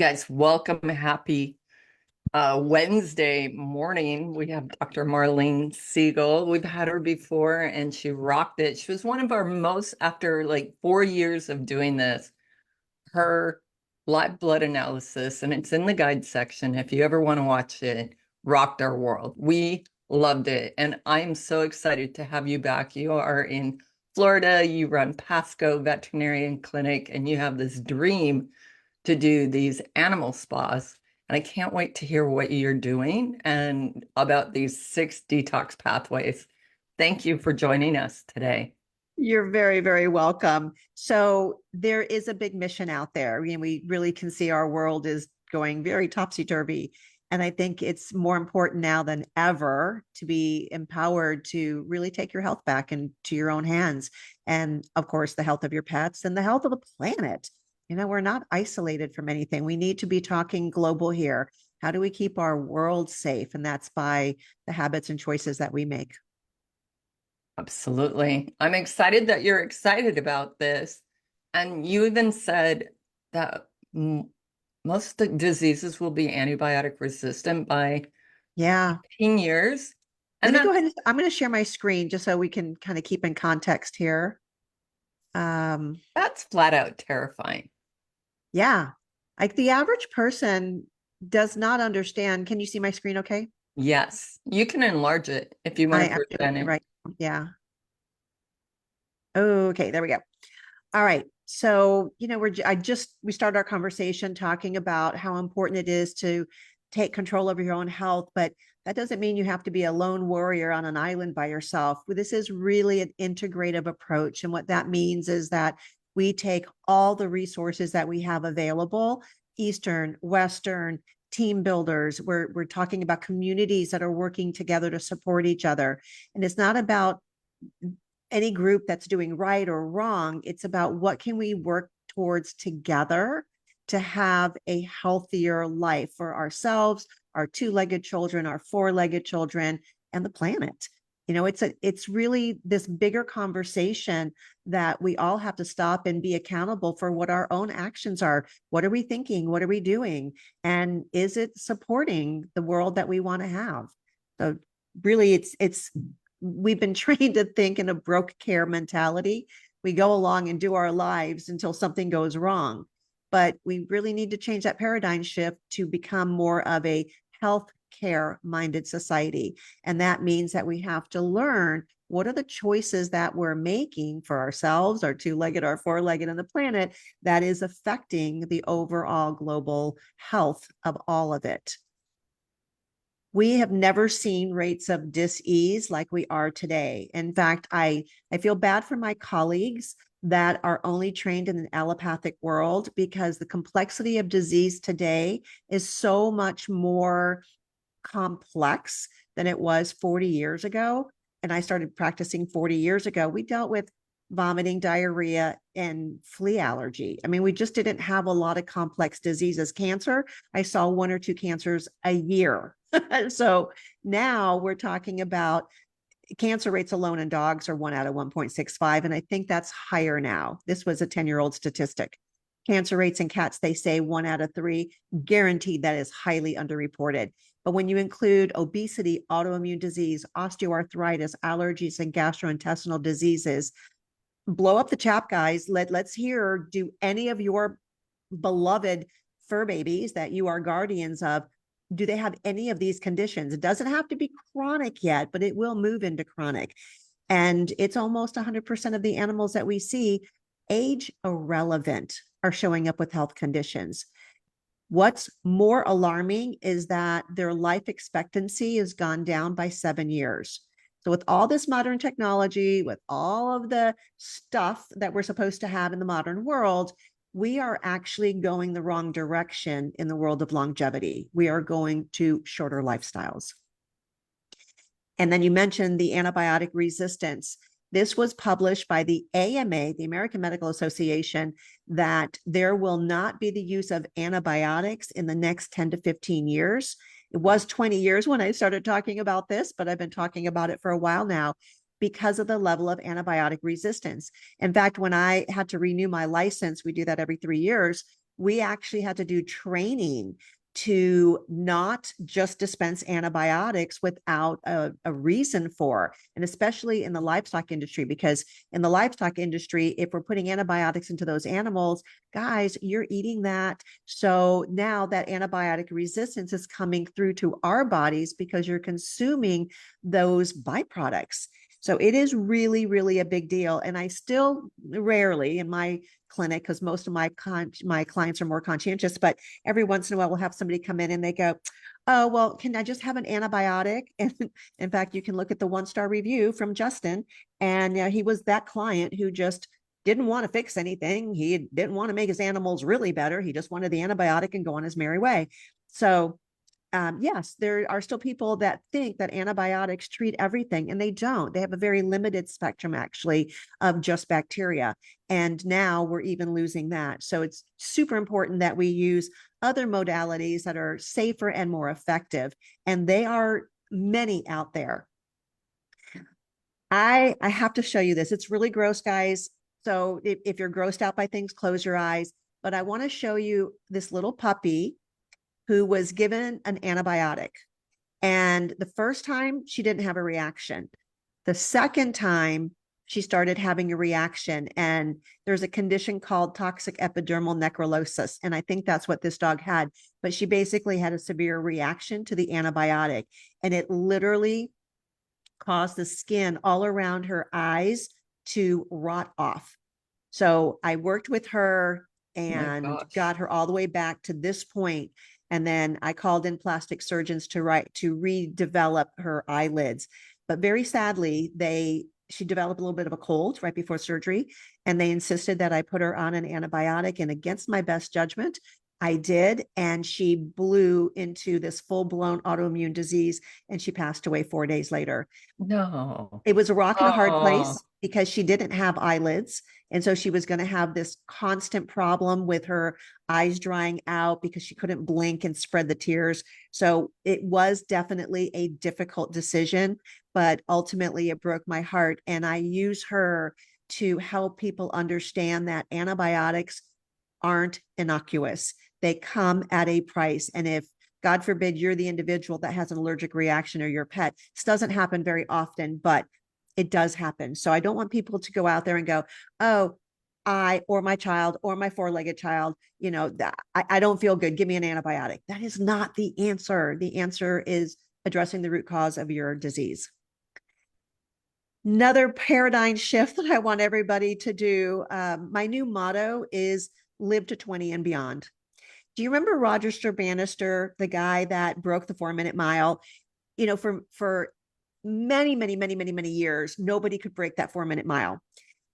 Guys, welcome. Happy Wednesday morning. We have Dr. Marlene Siegel. We've had her before and she rocked it. She was one of our most, after like 4 years of doing this, her live blood analysis, and it's in the guide section if you ever want to watch it, rocked our world. We loved it. And I'm so excited to have you back. You are in Florida, you run Pasco Veterinarian Clinic, and you have this dream to do these animal spas. And I can't wait to hear what you're doing and about these 6 detox pathways. Thank you for joining us today. You're very, very welcome. So there is a big mission out there. We really can see our world is going very topsy-turvy. And I think it's more important now than ever to be empowered to really take your health back into your own hands. And of course, the health of your pets and the health of the planet. We're not isolated from anything. We need to be talking global here. How do we keep our world safe? And that's by the habits and choices that we make. Absolutely. I'm excited that you're excited about this. And you even said that most diseases will be antibiotic resistant by Yeah. 15 years. Let And me go ahead. I'm going to share my screen just so we can kind of keep in context here. that's flat out terrifying. Yeah. Like the average person does not understand. Can you see my screen okay? Yes, you can enlarge it if you want I to am doing present it it. right. Yeah. Okay, there we go. All right. So, we started our conversation talking about how important it is to take control over your own health, but that doesn't mean you have to be a lone warrior on an island by yourself. This is really an integrative approach. And what that means is that we take all the resources that we have available, Eastern, Western, team builders. We're talking about communities that are working together to support each other. And it's not about any group that's doing right or wrong. It's about what can we work towards together to have a healthier life for ourselves, our two-legged children, our four-legged children, and the planet. It's really this bigger conversation that we all have to stop and be accountable for what our own actions are. What are we thinking? What are we doing? And is it supporting the world that we want to have? So really it's we've been trained to think in a broke care mentality. We go along and do our lives until something goes wrong. But we really need to change that paradigm shift to become more of a health care minded society. And that means that we have to learn what are the choices that we're making for ourselves, our two-legged, our four-legged, and the planet that is affecting the overall global health of all of it. We have never seen rates of dis-ease like we are today. In fact, I feel bad for my colleagues that are only trained in an allopathic world because the complexity of disease today is so much more complex than it was 40 years ago. And I started practicing 40 years ago. We dealt with vomiting, diarrhea, and flea allergy. I mean, we just didn't have a lot of complex diseases. Cancer, I saw 1 or 2 cancers a year. So now we're talking about cancer rates alone in dogs are 1 out of 1.65. And I think that's higher now. This was a 10-year-old statistic. Cancer rates in cats, they say 1 out of 3, guaranteed that is highly underreported. But when you include obesity, autoimmune disease, osteoarthritis, allergies, and gastrointestinal diseases, blow up the chat, guys. Let's hear, do any of your beloved fur babies that you are guardians of, do they have any of these conditions? It doesn't have to be chronic yet, but it will move into chronic. And it's almost 100% of the animals that we see, age irrelevant, are showing up with health conditions. What's more alarming is that their life expectancy has gone down by 7 years. So with all this modern technology, with all of the stuff that we're supposed to have in the modern world, we are actually going the wrong direction in the world of longevity. We are going to shorter lifestyles. And then you mentioned the antibiotic resistance. This was published by the AMA, the American Medical Association, that there will not be the use of antibiotics in the next 10 to 15 years. It was 20 years when I started talking about this, but I've been talking about it for a while now because of the level of antibiotic resistance. In fact, when I had to renew my license, we do that every 3 years. we actually had to do training to not just dispense antibiotics without a reason for, and especially in the livestock industry, because in the livestock industry, if we're putting antibiotics into those animals, guys, you're eating that. So now that antibiotic resistance is coming through to our bodies because you're consuming those byproducts. So it is really, really a big deal. And I still rarely in my clinic, because most of my clients are more conscientious, but every once in a while we'll have somebody come in and they go, oh, well, can I just have an antibiotic? And in fact, you can look at the 1-star review from Justin. And he was that client who just didn't want to fix anything. He didn't want to make his animals really better. He just wanted the antibiotic and go on his merry way. So yes, there are still people that think that antibiotics treat everything, and they don't. They have a very limited spectrum, actually, of just bacteria. And now we're even losing that. So it's super important that we use other modalities that are safer and more effective. And they are many out there. I have to show you this. It's really gross, guys. So if you're grossed out by things, close your eyes. But I want to show you this little puppy who was given an antibiotic. And the first time she didn't have a reaction. The second time she started having a reaction, and there's a condition called toxic epidermal necrosis. And I think that's what this dog had, but she basically had a severe reaction to the antibiotic, and it literally caused the skin all around her eyes to rot off. So I worked with her My and gosh. got her all the way back to this point. And then I called in plastic surgeons to redevelop her eyelids. But very sadly, she developed a little bit of a cold right before surgery, and they insisted that I put her on an antibiotic. And against my best judgment, I did. And she blew into this full-blown autoimmune disease, and she passed away 4 days later. No. It was a rock and a hard Oh, place because she didn't have eyelids. And so she was going to have this constant problem with her eyes drying out because she couldn't blink and spread the tears. So it was definitely a difficult decision, but ultimately it broke my heart. And I use her to help people understand that antibiotics aren't innocuous. They come at a price. And if God forbid you're the individual that has an allergic reaction, or your pet, this doesn't happen very often, but it does happen. So I don't want people to go out there and go, oh, I or my child or my 4-legged child, I don't feel good. Give me an antibiotic. That is not the answer. The answer is addressing the root cause of your disease. Another paradigm shift that I want everybody to do. My new motto is live to 20 and beyond. Do you remember Roger Bannister, the guy that broke the 4-minute mile? For many, many, many, many, many years, nobody could break that 4-minute mile.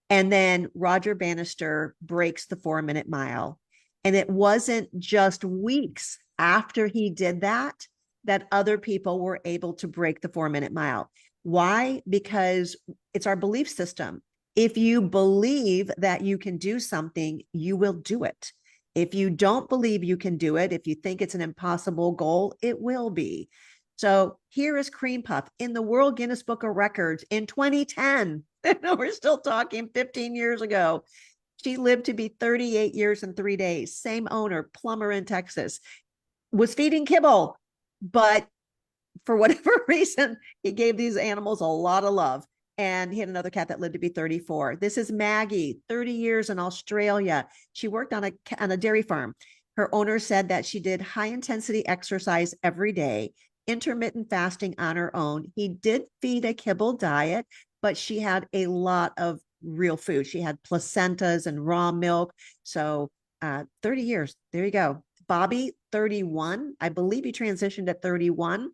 And then Roger Bannister breaks the 4-minute mile. And it wasn't just weeks after he did that other people were able to break the 4-minute mile. Why? Because it's our belief system. If you believe that you can do something, you will do it. If you don't believe you can do it, if you think it's an impossible goal, it will be. So here is Cream Puff in the World Guinness Book of Records in 2010. We're still talking 15 years ago. She lived to be 38 years and 3 days. Same owner, plumber in Texas, was feeding kibble, but for whatever reason, he gave these animals a lot of love. And he had another cat that lived to be 34. This is Maggie, 30 years in Australia. She worked on a dairy farm. Her owner said that she did high intensity exercise every day, intermittent fasting on her own. He did feed a kibble diet, but she had a lot of real food. She had placentas and raw milk. So 30 years. There you go. Bobby, 31. I believe he transitioned at 31.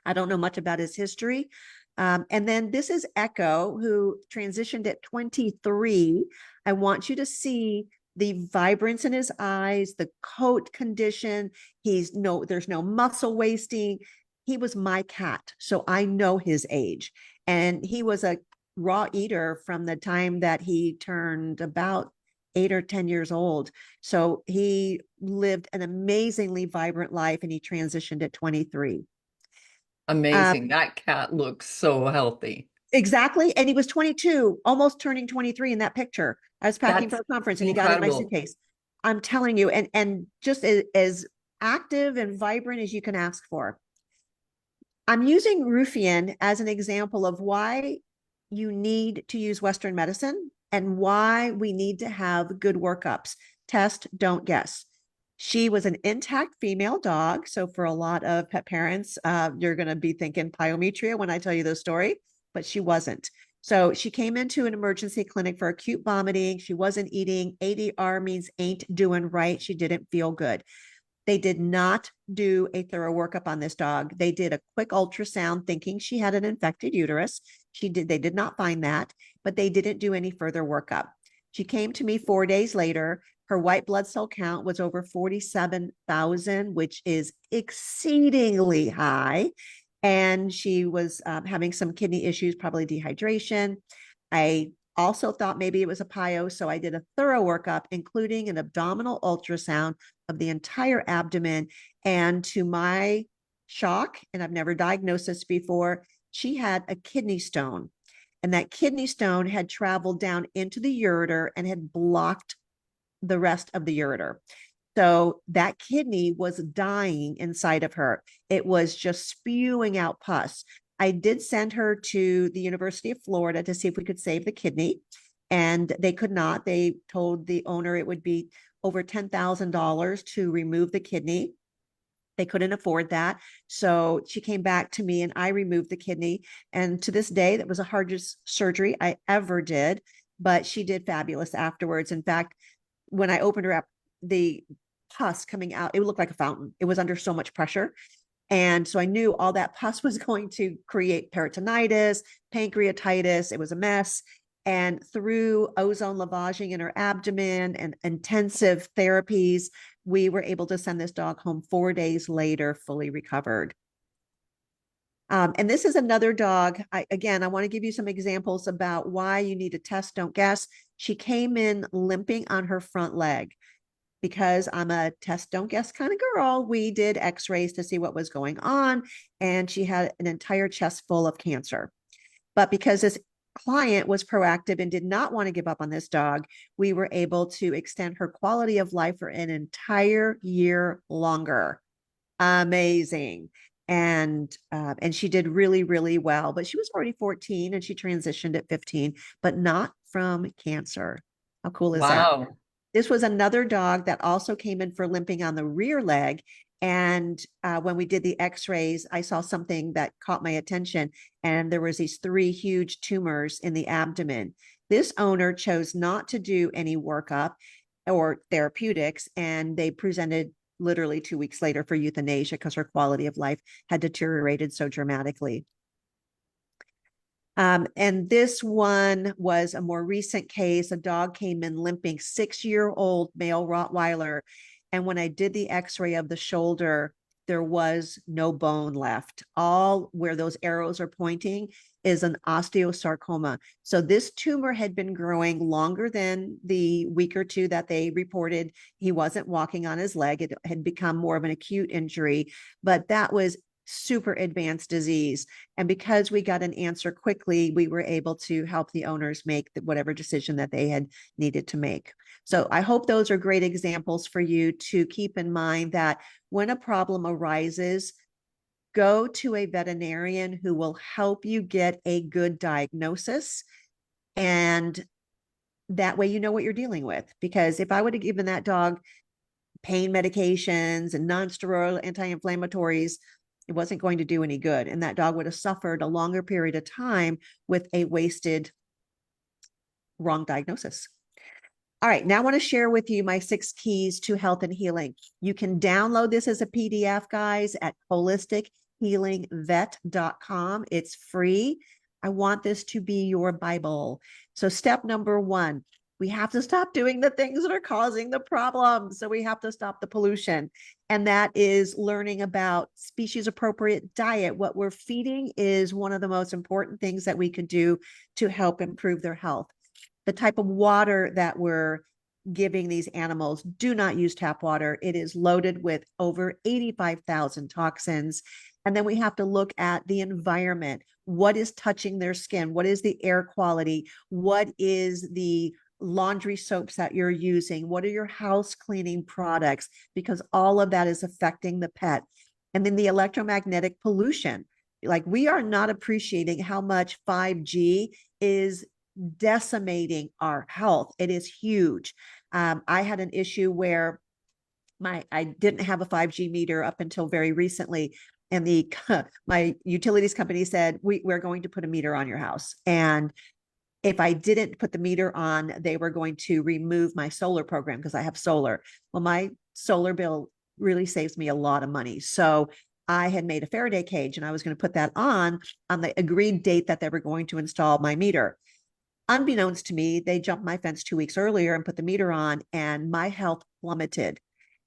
I don't know much about his history. And then this is Echo, who transitioned at 23. I want you to see the vibrance in his eyes, the coat condition. There's no muscle wasting. He was my cat, so I know his age. And he was a raw eater from the time that he turned about 8 or 10 years old. So he lived an amazingly vibrant life, and he transitioned at 23. amazing. That cat looks so healthy. Exactly. And he was 22, almost turning 23 in that picture. I was packing for That's a conference and he got in my incredible. suitcase. I'm telling you, and just as active and vibrant as you can ask for. I'm using Rufian as an example of why you need to use Western medicine and why we need to have good workups. Test, don't guess. She was an intact female dog. So for a lot of pet parents, you're going to be thinking pyometria when I tell you the story, but she wasn't. So she came into an emergency clinic for acute vomiting. She wasn't eating. ADR means ain't doing right. She didn't feel good. They did not do a thorough workup on this dog. They did a quick ultrasound thinking she had an infected uterus. They did not find that, but they didn't do any further workup. She came to me 4 days later. Her white blood cell count was over 47,000, which is exceedingly high. And she was having some kidney issues, probably dehydration. I also thought maybe it was a PIO, so I did a thorough workup, including an abdominal ultrasound of the entire abdomen. And to my shock, and I've never diagnosed this before, she had a kidney stone. And that kidney stone had traveled down into the ureter and had blocked the rest of the ureter. So that kidney was dying inside of her. It was just spewing out pus. I did send her to the University of Florida to see if we could save the kidney, and they could not. They told the owner it would be over $10,000 to remove the kidney. They couldn't afford that. So she came back to me and I removed the kidney. And to this day, that was the hardest surgery I ever did, but she did fabulous afterwards. In fact, when I opened her up, the pus coming out, it would look like a fountain. It was under so much pressure. And so I knew all that pus was going to create peritonitis, pancreatitis. It was a mess. And through ozone lavaging in her abdomen and intensive therapies, we were able to send this dog home 4 days later, fully recovered. And this is another dog. Again, I want to give you some examples about why you need to test, don't guess. She came in limping on her front leg. Because I'm a test, don't guess kind of girl, we did x-rays to see what was going on. And she had an entire chest full of cancer. But because this client was proactive and did not want to give up on this dog, we were able to extend her quality of life for an entire year longer. Amazing. And she did really, really well. But she was already 14 and she transitioned at 15, but not from cancer. How cool is that? Wow. This was another dog that also came in for limping on the rear leg. And when we did the x-rays, I saw something that caught my attention. And there was these 3 huge tumors in the abdomen. This owner chose not to do any workup or therapeutics. And they presented literally 2 weeks later for euthanasia because her quality of life had deteriorated so dramatically. And this one was a more recent case. A dog came in limping, 6-year-old male Rottweiler. And when I did the x-ray of the shoulder, there was no bone left. All where those arrows are pointing is an osteosarcoma. So this tumor had been growing longer than the week or 2 that they reported he wasn't walking on his leg. It had become more of an acute injury, but that was super advanced disease. And because we got an answer quickly, we were able to help the owners make whatever decision that they had needed to make. So I hope those are great examples for you to keep in mind that when a problem arises, go to a veterinarian who will help you get a good diagnosis. And that way you know what you're dealing with. Because if I would have given that dog pain medications and non-steroidal anti-inflammatories, it wasn't going to do any good. And that dog would have suffered a longer period of time with a wasted wrong diagnosis. All right, now I want to share with you my 6 keys to health and healing. You can download this as a PDF, guys, at holistichealingvet.com. It's free. I want this to be your Bible. So step number 1, we have to stop doing the things that are causing the problem. So we have to stop the pollution. And that is learning about species appropriate diet. What we're feeding is one of the most important things that we could do to help improve their health. The type of water that we're giving these animals, do not use tap water. It is loaded with over 85,000 toxins. And then we have to look at the environment. What is touching their skin? What is the air quality? What is the laundry soaps that you're using? What are your house cleaning products? Because all of that is affecting the pet. And then the electromagnetic pollution. Like, we are not appreciating how much 5G is decimating our health. It is huge. I had an issue where I didn't have a 5G meter up until very recently, and the my utilities company said we're going to put a meter on your house, and if I didn't put the meter on, they were going to remove my solar program because I have solar. Well, my solar bill really saves me a lot of money. So I had made a Faraday cage and I was going to put that on the agreed date that they were going to install my meter. Unbeknownst to me, they jumped my fence 2 weeks earlier and put the meter on, and my health plummeted.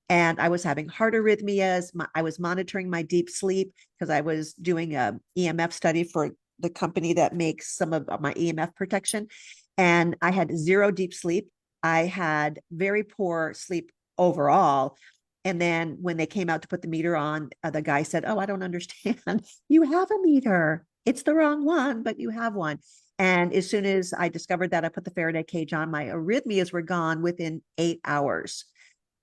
And I was having heart arrhythmias. I was monitoring my deep sleep because I was doing a EMF study for the company that makes some of my EMF protection. And I had zero deep sleep. I had very poor sleep overall. And then when they came out to put the meter on, the guy said, "Oh, I don't understand. You have a meter. It's the wrong one, but you have one." And as soon as I discovered that, I put the Faraday cage on. My arrhythmias were gone within 8 hours.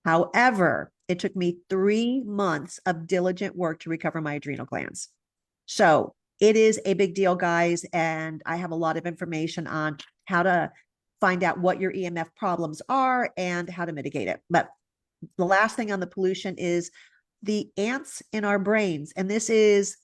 However, it took me 3 months of diligent work to recover my adrenal glands. So it is a big deal, guys. And I have a lot of information on how to find out what your EMF problems are and how to mitigate it. But the last thing on the pollution is the ants in our brains. And this is,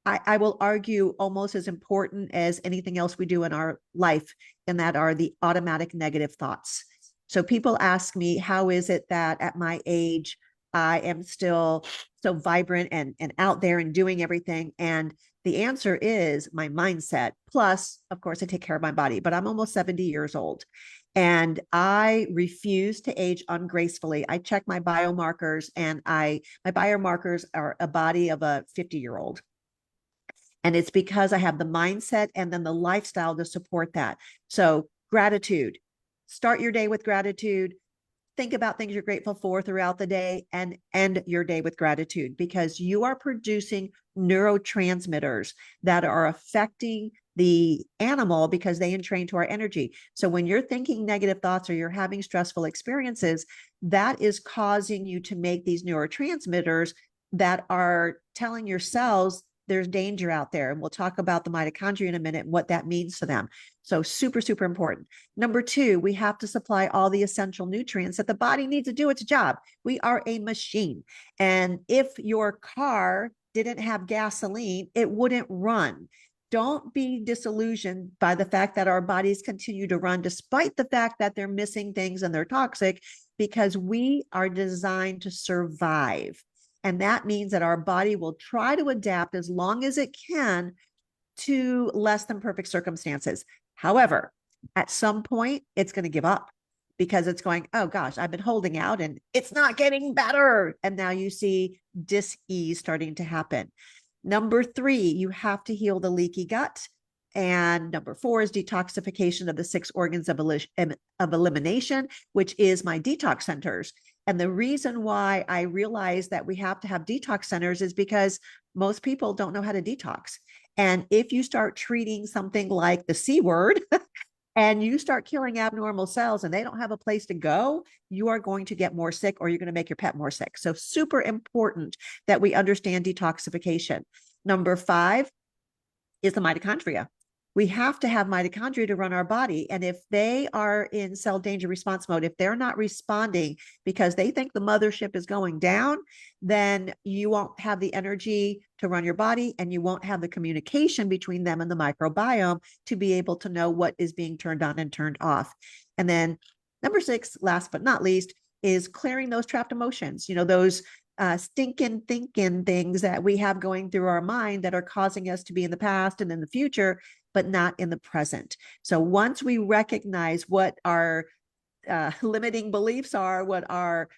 I will argue, almost as important as anything else we do in our life, and that are the automatic negative thoughts. So people ask me, how is it that at my age, I am still so vibrant and out there and doing everything? And the answer is my mindset. Plus, of course, I take care of my body, but I'm almost 70 years old and I refuse to age ungracefully. I check my biomarkers, and my biomarkers are a body of a 50-year-old. And it's because I have the mindset and then the lifestyle to support that. So, gratitude. Start your day with gratitude. Think about things you're grateful for throughout the day, and end your day with gratitude, because you are producing neurotransmitters that are affecting the animal because they entrain to our energy. So when you're thinking negative thoughts or you're having stressful experiences, that is causing you to make these neurotransmitters that are telling your cells there's danger out there. And we'll talk about the mitochondria in a minute and what that means to them. So super, super important. Number two, we have to supply all the essential nutrients that the body needs to do its job. We are a machine. And if your car didn't have gasoline, it wouldn't run. Don't be disillusioned by the fact that our bodies continue to run despite the fact that they're missing things and they're toxic, because we are designed to survive. And that means that our body will try to adapt as long as it can to less than perfect circumstances. However, at some point, it's going to give up because it's going, "Oh gosh, I've been holding out and it's not getting better." And now you see dis-ease starting to happen. Number three, you have to heal the leaky gut. And number four is detoxification of the six organs of elimination, which is my detox centers. And the reason why I realized that we have to have detox centers is because most people don't know how to detox. And if you start treating something like the C word and you start killing abnormal cells and they don't have a place to go, you are going to get more sick, or you're going to make your pet more sick. So super important that we understand detoxification. Number five is the mitochondria. We have to have mitochondria to run our body. And if they are in cell danger response mode, if they're not responding because they think the mothership is going down, then you won't have the energy to run your body, and you won't have the communication between them and the microbiome to be able to know what is being turned on and turned off. And then number six, last but not least, is clearing those trapped emotions, those stinking thinking things that we have going through our mind that are causing us to be in the past and in the future, but not in the present. So once we recognize what our limiting beliefs are, what our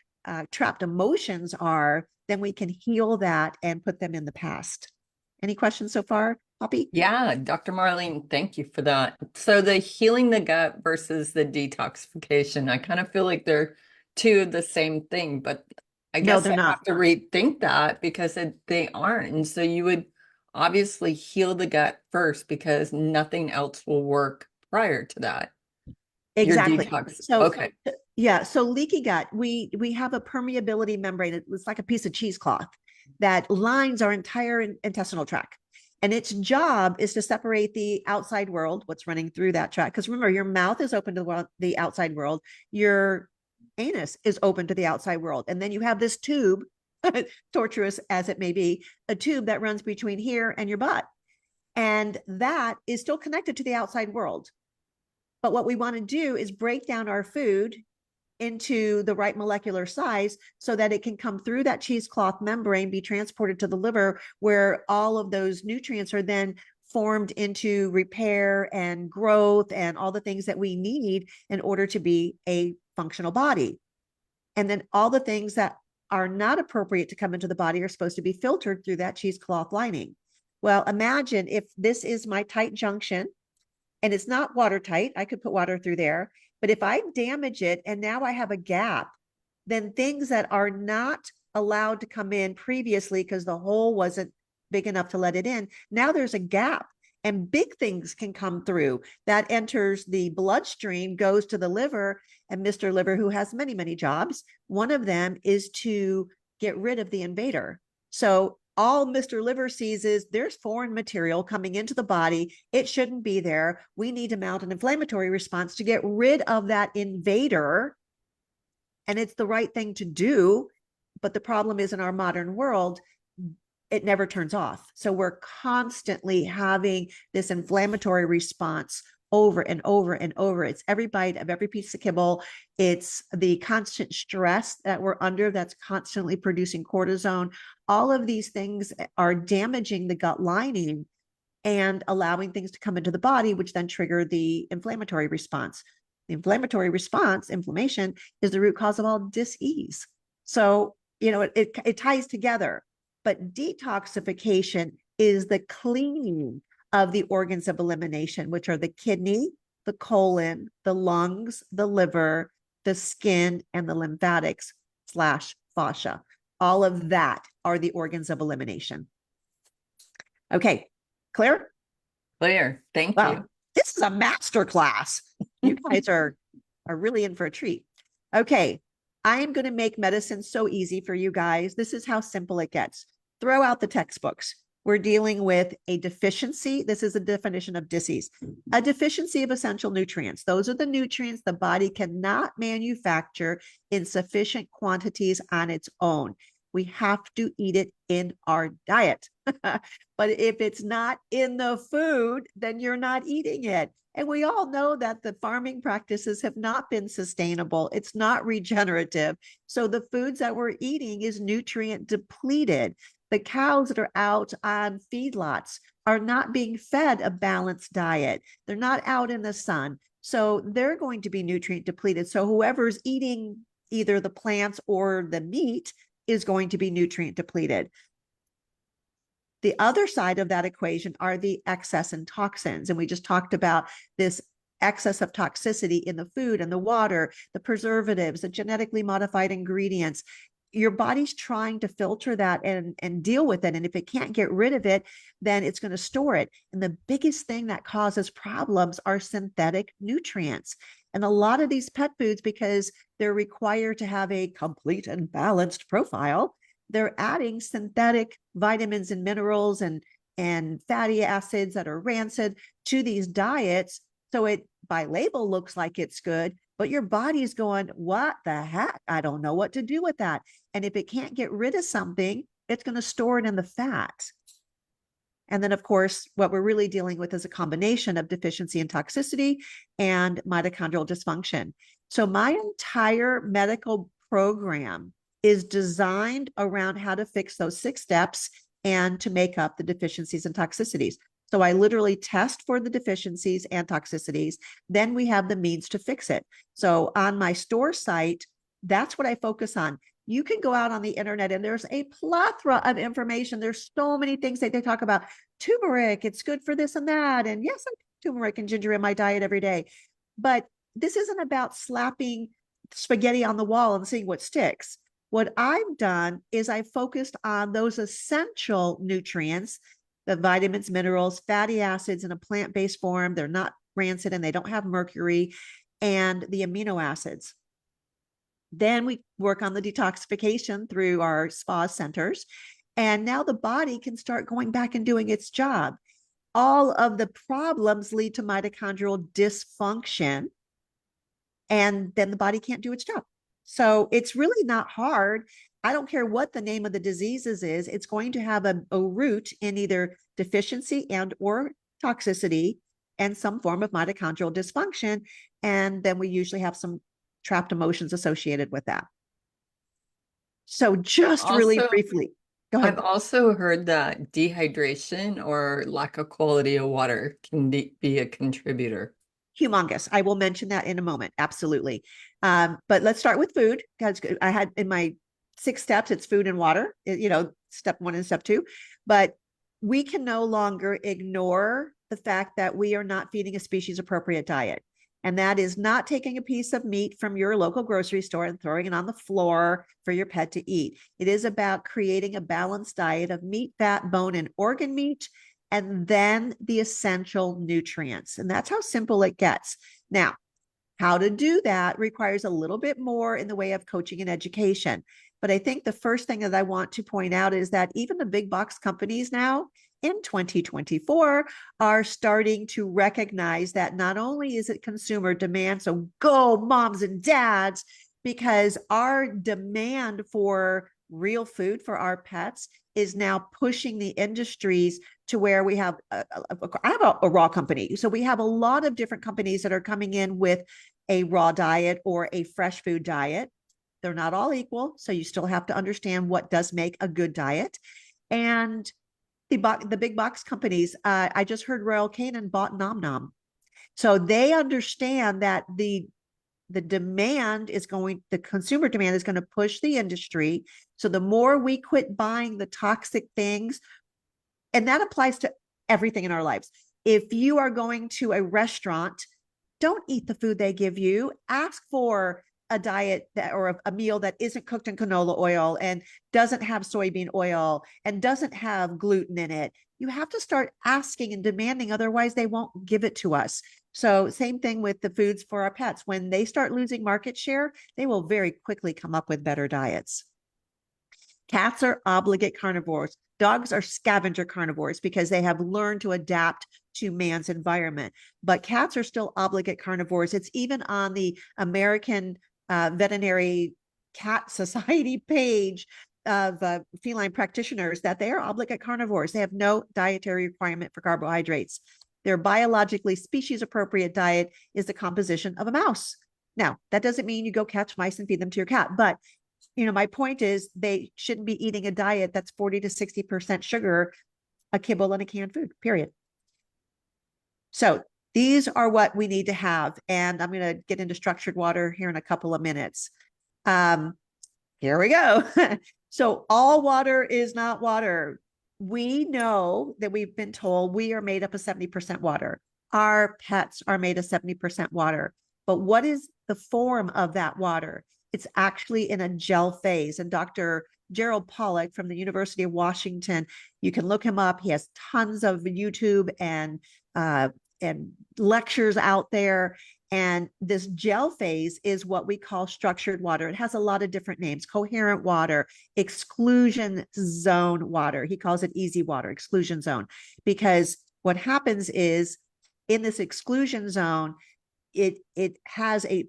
trapped emotions are, then we can heal that and put them in the past. Any questions so far, Poppy? Yeah, Dr. Marlene, thank you for that. So the healing the gut versus the detoxification, I kind of feel like they're two of the same thing, but I No, guess they're I not. have to rethink that because they aren't. And so you would obviously heal the gut first because nothing else will work prior to that. Your Exactly. detox. So Okay. yeah, so leaky gut, we have a permeability membrane. It's like a piece of cheesecloth that lines our entire intestinal tract. And its job is to separate the outside world, what's running through that tract. Because remember, your mouth is open to the outside world, your anus is open to the outside world. And then you have this tube, tortuous as it may be, a tube that runs between here and your butt. And that is still connected to the outside world. But what we want to do is break down our food into the right molecular size so that it can come through that cheesecloth membrane, be transported to the liver, where all of those nutrients are then formed into repair and growth and all the things that we need in order to be a functional body. And then all the things that are not appropriate to come into the body are supposed to be filtered through that cheesecloth lining. Well, imagine if this is my tight junction and it's not watertight. I could put water through there. But if I damage it and now I have a gap, then things that are not allowed to come in previously because the hole wasn't big enough to let it in, now there's a gap and big things can come through. That enters the bloodstream, goes to the liver, and Mr. Liver, who has many, many jobs, one of them is to get rid of the invader. So all Mr. Liver sees is there's foreign material coming into the body. It shouldn't be there. We need to mount an inflammatory response to get rid of that invader. And it's the right thing to do. But the problem is in our modern world, it never turns off. So we're constantly having this inflammatory response over and over and over. It's every bite of every piece of kibble. It's the constant stress that we're under that's constantly producing cortisone. All of these things are damaging the gut lining and allowing things to come into the body, which then trigger the inflammatory response. The inflammatory response, inflammation, is the root cause of all dis-ease. So, it ties together. But detoxification is the cleaning of the organs of elimination, which are the kidney, the colon, the lungs, the liver, the skin, and the lymphatics / fascia. All of that are the organs of elimination. Okay, clear? Clear. Thank Wow, you. this is a master class. You guys are really in for a treat. Okay, I am going to make medicine so easy for you guys. This is how simple it gets. Throw out the textbooks. We're dealing with a deficiency. This is a definition of disease. A deficiency of essential nutrients. Those are the nutrients the body cannot manufacture in sufficient quantities on its own. We have to eat it in our diet. But if it's not in the food, then you're not eating it. And we all know that the farming practices have not been sustainable. It's not regenerative. So the foods that we're eating is nutrient depleted. The cows that are out on feedlots are not being fed a balanced diet. They're not out in the sun. So they're going to be nutrient depleted. So whoever's eating either the plants or the meat is going to be nutrient depleted. The other side of that equation are the excess and toxins. And we just talked about this excess of toxicity in the food and the water, the preservatives, the genetically modified ingredients. Your body's trying to filter that and deal with it. And if it can't get rid of it, then it's going to store it. And the biggest thing that causes problems are synthetic nutrients. And a lot of these pet foods, because they're required to have a complete and balanced profile, they're adding synthetic vitamins and minerals and fatty acids that are rancid to these diets. So it by label looks like it's good, but your body's going, what the heck? I don't know what to do with that. And if it can't get rid of something, it's going to store it in the fat. And then, of course, what we're really dealing with is a combination of deficiency and toxicity and mitochondrial dysfunction. So my entire medical program is designed around how to fix those 6 steps and to make up the deficiencies and toxicities. So I literally test for the deficiencies and toxicities. Then we have the means to fix it. So on my store site, that's what I focus on. You can go out on the internet and there's a plethora of information. There's so many things that they talk about. Turmeric, it's good for this and that. And yes, I put turmeric and ginger in my diet every day. But this isn't about slapping spaghetti on the wall and seeing what sticks. What I've done is I focused on those essential nutrients, the vitamins, minerals, fatty acids in a plant-based form. They're not rancid and they don't have mercury. and the amino acids. Then we work on the detoxification through our spa centers. And now the body can start going back and doing its job. All of the problems lead to mitochondrial dysfunction, and then the body can't do its job. So it's really not hard. I don't care what the name of the diseases is, it's going to have a root in either deficiency and or toxicity and some form of mitochondrial dysfunction. And then we usually have some trapped emotions associated with that. So just really Also, briefly, go I've ahead. also heard that dehydration or lack of quality of water can be a contributor. Humongous. I will mention that in a moment. Absolutely. But let's start with food. Because I had in my 6 steps, it's food and water, step 1 and step 2. But we can no longer ignore the fact that we are not feeding a species appropriate diet. And that is not taking a piece of meat from your local grocery store and throwing it on the floor for your pet to eat. It is about creating a balanced diet of meat, fat, bone, and organ meat, and then the essential nutrients. And that's how simple it gets. Now, how to do that requires a little bit more in the way of coaching and education. But I think the first thing that I want to point out is that even the big box companies now in 2024 are starting to recognize that not only is it consumer demand, so go moms and dads, because our demand for real food for our pets is now pushing the industries to where we have I have a raw company. So we have a lot of different companies that are coming in with a raw diet or a fresh food diet. They're not all equal. So you still have to understand what does make a good diet. And the big box companies, I just heard Royal Canin bought Nom Nom. So they understand that the demand is going, the consumer demand is going to push the industry. So the more we quit buying the toxic things, and that applies to everything in our lives. If you are going to a restaurant, don't eat the food they give you. Ask for a diet that, or a meal that isn't cooked in canola oil and doesn't have soybean oil and doesn't have gluten in it. You have to start asking and demanding, otherwise they won't give it to us. So same thing with the foods for our pets. When they start losing market share, they will very quickly come up with better diets. Cats are obligate carnivores. Dogs are scavenger carnivores because they have learned to adapt to man's environment. But cats are still obligate carnivores. It's even on the American Veterinary Cat Society page of feline practitioners that they are obligate carnivores. They have no dietary requirement for carbohydrates. Their biologically species appropriate diet is the composition of a mouse. Now, that doesn't mean you go catch mice and feed them to your cat, but my point is they shouldn't be eating a diet that's 40 to 60% sugar, a kibble, and a canned food, period. So these are what we need to have. And I'm going to get into structured water here in a couple of minutes. Here we go. So all water is not water. We know that we've been told we are made up of 70% water. Our pets are made of 70% water. But what is the form of that water? It's actually in a gel phase. And Dr. Gerald Pollack from the University of Washington, you can look him up. He has tons of YouTube and lectures out there. And this gel phase is what we call structured water. It has a lot of different names: coherent water, exclusion zone water. He calls it easy water, exclusion zone, because what happens is in this exclusion zone, it has a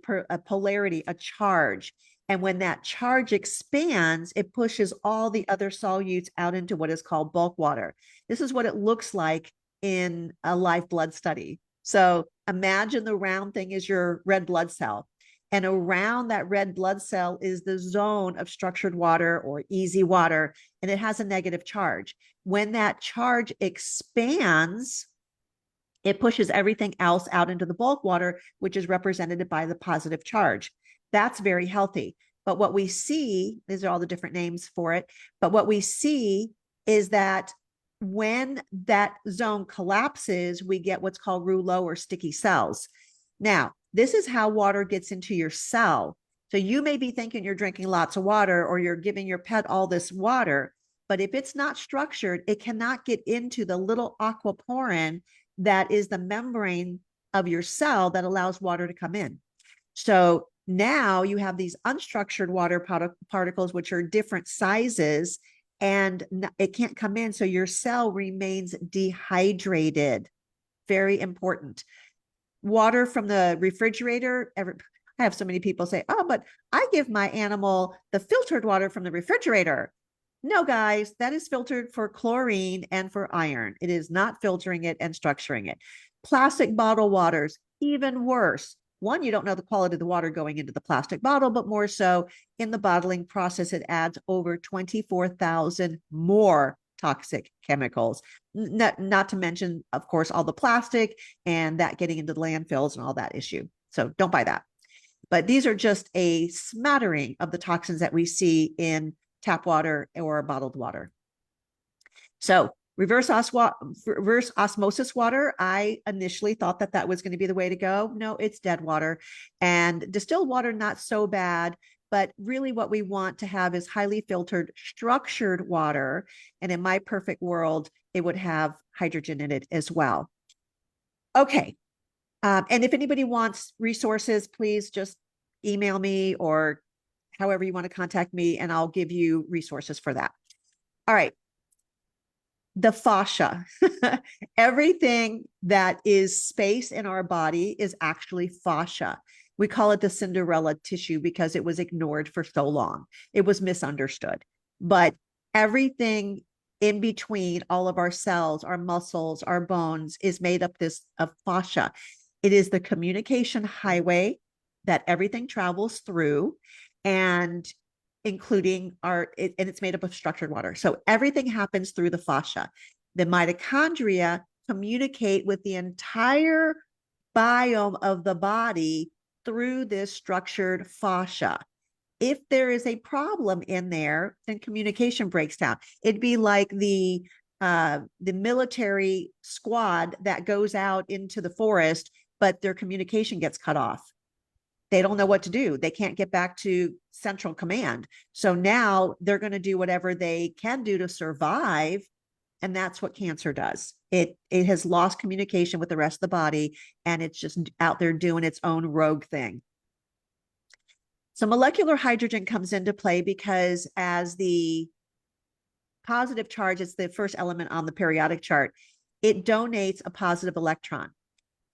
polarity, a charge. And when that charge expands, it pushes all the other solutes out into what is called bulk water. This is what it looks like in a live blood study. So imagine the round thing is your red blood cell. And around that red blood cell is the zone of structured water or easy water, and it has a negative charge. When that charge expands, it pushes everything else out into the bulk water, which is represented by the positive charge. That's very healthy. But what we see, these are all the different names for it, but what we see is that when that zone collapses, we get what's called rouleau or sticky cells. Now, this is how water gets into your cell. So you may be thinking you're drinking lots of water or you're giving your pet all this water, but if it's not structured, it cannot get into the little aquaporin that is the membrane of your cell that allows water to come in. So now you have these unstructured water particles, which are different sizes, and it can't come in. So your cell remains dehydrated. Very important. Water from the refrigerator. I have so many people say, oh, but I give my animal the filtered water from the refrigerator. No, guys, that is filtered for chlorine and for iron. It is not filtering it and structuring it. Plastic bottle waters, even worse. One, you don't know the quality of the water going into the plastic bottle, but more so in the bottling process, it adds over 24,000 more toxic chemicals. Not to mention, of course, all the plastic and that getting into the landfills and all that issue. So don't buy that. But these are just a smattering of the toxins that we see in tap water or bottled water. So reverse osmosis water, I initially thought that that was going to be the way to go. No, it's dead water. And distilled water, not so bad. But really what we want to have is highly filtered, structured water. And in my perfect world, it would have hydrogen in it as well. Okay. And if anybody wants resources, please just email me or however you want to contact me, and I'll give you resources for that. All right. The fascia. Everything that is space in our body is actually fascia. We call it the Cinderella tissue because it was ignored for so long. It was misunderstood. But everything in between all of our cells, our muscles, our bones is made up of fascia. It is the communication highway that everything travels through, and including and it's made up of structured water. So everything happens through the fascia. The mitochondria communicate with the entire biome of the body through this structured fascia. If there is a problem in there, then communication breaks down. It'd be like the military squad that goes out into the forest, but their communication gets cut off. They don't know what to do. They can't get back to central command. So now they're going to do whatever they can do to survive. And that's what cancer does. It has lost communication with the rest of the body, and it's just out there doing its own rogue thing. So molecular hydrogen comes into play because as the positive charge, it's the first element on the periodic chart, it donates a positive electron.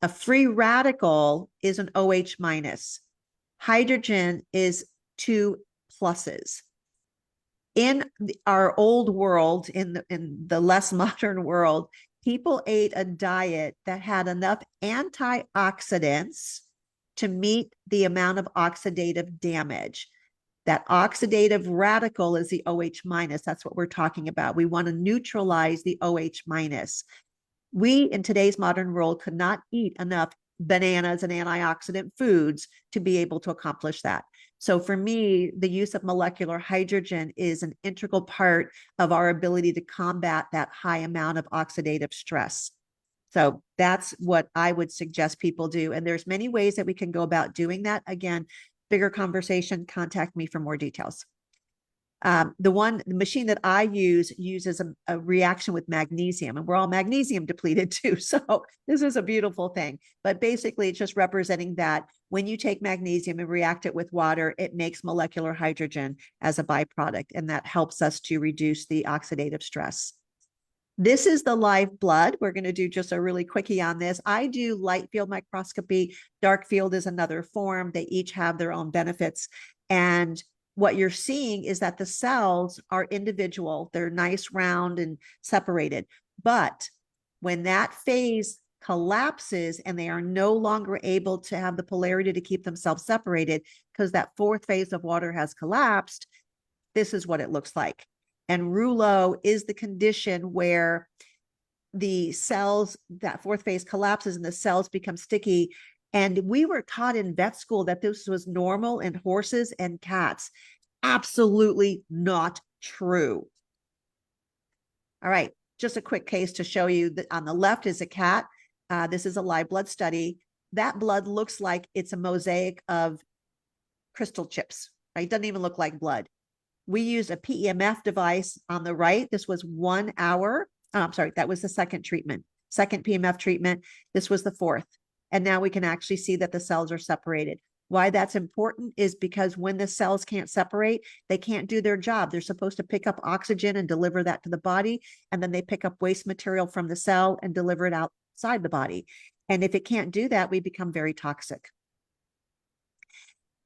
A free radical is an OH minus. Hydrogen is 2 pluses. In our old world, in the less modern world, people ate a diet that had enough antioxidants to meet the amount of oxidative damage. That oxidative radical is the OH minus. That's what we're talking about. We want to neutralize the OH minus. We, in today's modern world, could not eat enough bananas and antioxidant foods to be able to accomplish that. So for me, the use of molecular hydrogen is an integral part of our ability to combat that high amount of oxidative stress. So that's what I would suggest people do. And there's many ways that we can go about doing that. Again, bigger conversation, contact me for more details. The machine that I use uses a reaction with magnesium, and we're all magnesium depleted too. So this is a beautiful thing, but basically it's just representing that when you take magnesium and react it with water, it makes molecular hydrogen as a byproduct, and that helps us to reduce the oxidative stress. This is the live blood. We're going to do just a really quickie on this. I do light field microscopy. Dark field is another form. They each have their own benefits. And what you're seeing is that the cells are individual. They're nice, round, and separated. But when that phase collapses and they are no longer able to have the polarity to keep themselves separated because that fourth phase of water has collapsed, this is what it looks like. And rouleau is the condition where the cells, that fourth phase collapses and the cells become sticky. And we were taught in vet school that this was normal in horses and cats. Absolutely not true. All right, just a quick case to show you that on the left is a cat. This is a live blood study. That blood looks like it's a mosaic of crystal chips. Right? It doesn't even look like blood. We used a PEMF device on the right. This was 1 hour. Oh, I'm sorry, that was the second treatment, second PEMF treatment. This was the fourth. And now we can actually see that the cells are separated. Why that's important is because when the cells can't separate, they can't do their job. They're supposed to pick up oxygen and deliver that to the body. And then they pick up waste material from the cell and deliver it outside the body. And if it can't do that, we become very toxic.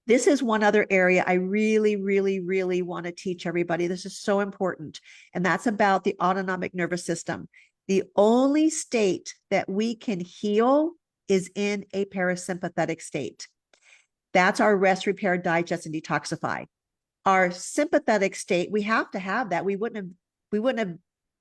This is one other area I really, really, really want to teach everybody. This is so important. And that's about the autonomic nervous system. The only state that we can heal is in a parasympathetic state. That's our rest, repair, digest, and detoxify. Our sympathetic state, we have to have that. We wouldn't have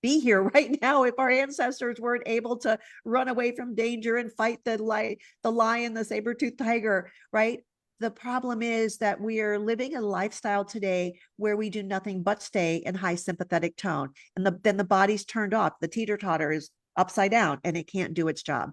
be here right now if our ancestors weren't able to run away from danger and fight the lion, the saber-toothed tiger, right? The problem is that we are living a lifestyle today where we do nothing but stay in high sympathetic tone. And then the body's turned off. The teeter-totter is upside down and it can't do its job.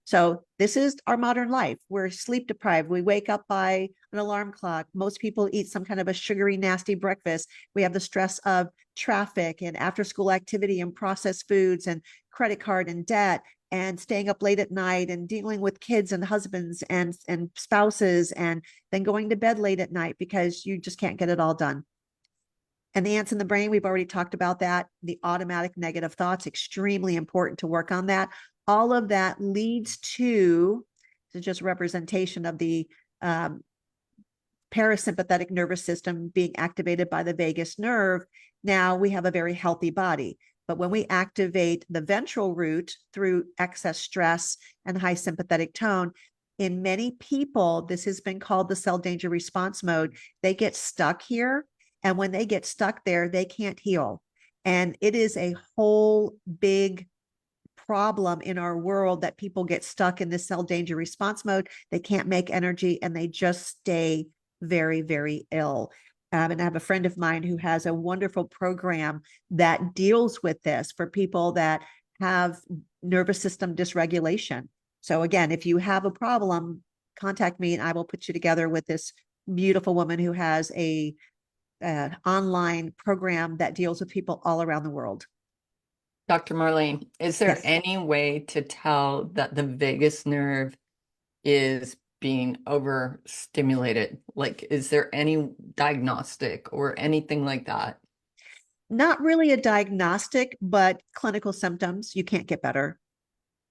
So this is our modern life. We're sleep deprived. We wake up by an alarm clock. Most people eat some kind of a sugary, nasty breakfast. We have the stress of traffic and after school activity and processed foods and credit card and debt and staying up late at night and dealing with kids and husbands and spouses and then going to bed late at night because you just can't get it all done. And the ants in the brain, we've already talked about that. The automatic negative thoughts, extremely important to work on that. All of that leads to just representation of the parasympathetic nervous system being activated by the vagus nerve. Now we have a very healthy body. But when we activate the ventral root through excess stress and high sympathetic tone, in many people, this has been called the cell danger response mode. They get stuck here. And when they get stuck there, they can't heal. And it is a whole big problem in our world that people get stuck in this cell danger response mode. They can't make energy and they just stay very, very ill. And I have a friend of mine who has a wonderful program that deals with this for people that have nervous system dysregulation. So again, if you have a problem, contact me and I will put you together with this beautiful woman who has a online program that deals with people all around the world. Dr. Marlene, is there Yes. any way to tell that the vagus nerve is being overstimulated? Like, is there any diagnostic or anything like that? Not really a diagnostic, but clinical symptoms. You can't get better.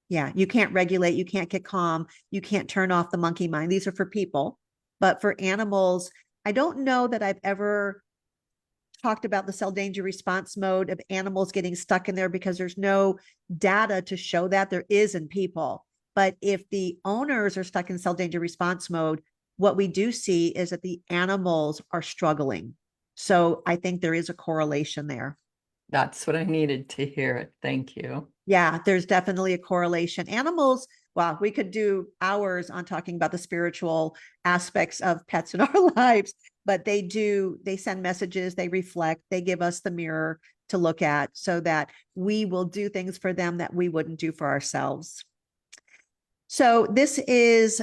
Yeah, you can't regulate, you can't get calm, you can't turn off the monkey mind. These are for people, but for animals, I don't know that I've ever talked about the cell danger response mode of animals getting stuck in there because there's no data to show that. There is in people. But if the owners are stuck in cell danger response mode, what we do see is that the animals are struggling. So I think there is a correlation there. That's what I needed to hear. Thank you. Yeah, there's definitely a correlation. Animals, well, we could do hours on talking about the spiritual aspects of pets in our lives, but they send messages, they reflect, they give us the mirror to look at so that we will do things for them that we wouldn't do for ourselves. So this is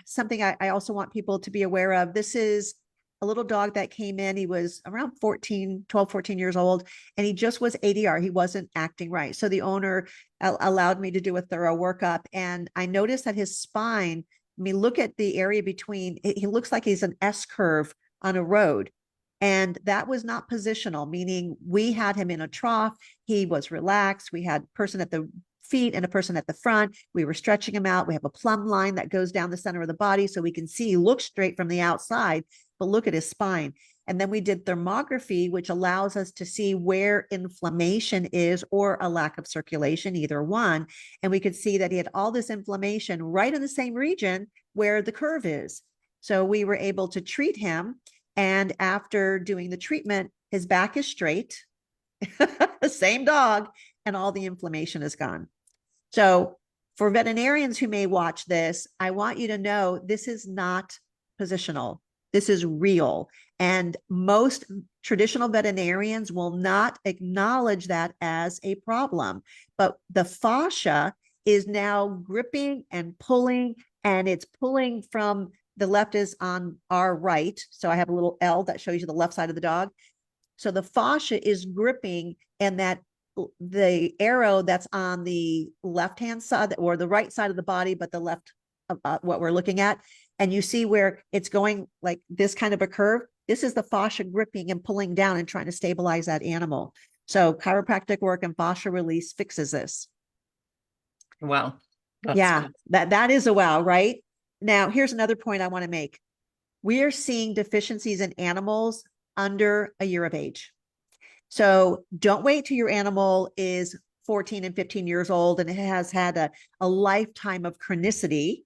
something I also want people to be aware of. This is a little dog that came in. He was around 12, 14 years old, and he just was ADR. He wasn't acting right. So the owner allowed me to do a thorough workup. And I noticed that his spine, I mean, look at the area between, he looks like he's an S curve on a road. And that was not positional, meaning we had him in a trough. He was relaxed. We had a person at the feet and a person at the front. We were stretching him out. We have a plumb line that goes down the center of the body so we can see, he looks straight from the outside, but look at his spine. And then we did thermography, which allows us to see where inflammation is or a lack of circulation, either one. And we could see that he had all this inflammation right in the same region where the curve is. So we were able to treat him. And after doing the treatment, his back is straight, the same dog, and all the inflammation is gone. So for veterinarians who may watch this, I want you to know this is not positional. This is real. And most traditional veterinarians will not acknowledge that as a problem. But the fascia is now gripping and pulling, and it's pulling from the left is on our right. So I have a little L that shows you the left side of the dog. So the fascia is gripping, and that the arrow that's on the left-hand side or the right side of the body, but the left of what we're looking at, And you see where it's going like this kind of a curve. This is the fascia gripping and pulling down and trying to stabilize that animal. So chiropractic work and fascia release fixes this. Wow. That's Yeah, good. that is a wow, right? Now, here's another point I want to make. We are seeing deficiencies in animals under a year of age. So don't wait till your animal is 14 and 15 years old and it has had a lifetime of chronicity.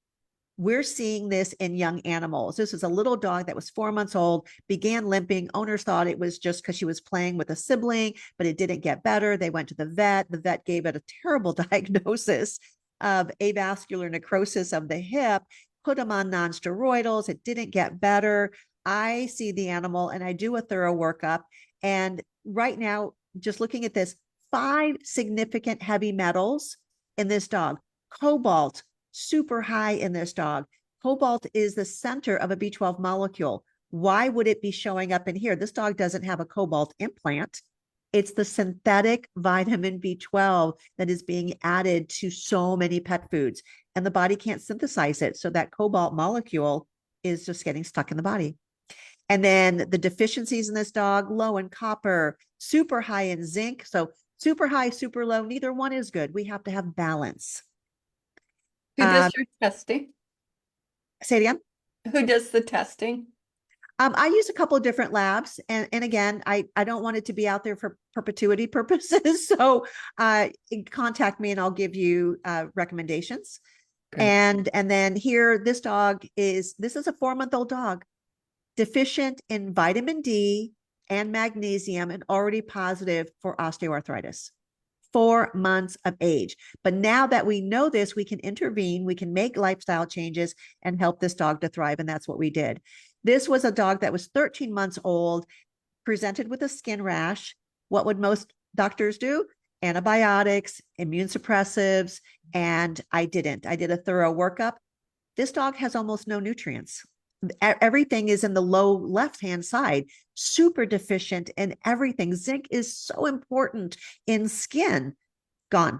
We're seeing this in young animals. This is a little dog that was 4 months old, began limping. Owners thought it was just because she was playing with a sibling, but it didn't get better. They went to the vet. The vet gave it a terrible diagnosis of avascular necrosis of the hip, put them on non-steroidals. It didn't get better. I see the animal and I do a thorough workup. And right now, just looking at this, 5 significant heavy metals in this dog: cobalt, super high in this dog. Cobalt is the center of a B12 molecule. Why would it be showing up in here? This dog doesn't have a cobalt implant. It's the synthetic vitamin B12 that is being added to so many pet foods, and the body can't synthesize it. So that cobalt molecule is just getting stuck in the body. And then the deficiencies in this dog: low in copper, super high in zinc. So super high, super low, neither one is good. We have to have balance. Who does your testing? Say it again. Who does the testing? I use a couple of different labs, and again, I don't want it to be out there for perpetuity purposes. So contact me and I'll give you recommendations. Great. And then here, this is a 4-month-old dog, deficient in vitamin D and magnesium, and already positive for osteoarthritis. 4 months of age. But now that we know this, we can intervene, we can make lifestyle changes and help this dog to thrive. And that's what we did. This was a dog that was 13 months old, presented with a skin rash. What would most doctors do? Antibiotics, immune suppressives, and I didn't. I did a thorough workup. This dog has almost no nutrients. Everything is in the low left-hand side, super deficient in everything. Zinc is so important in skin, gone.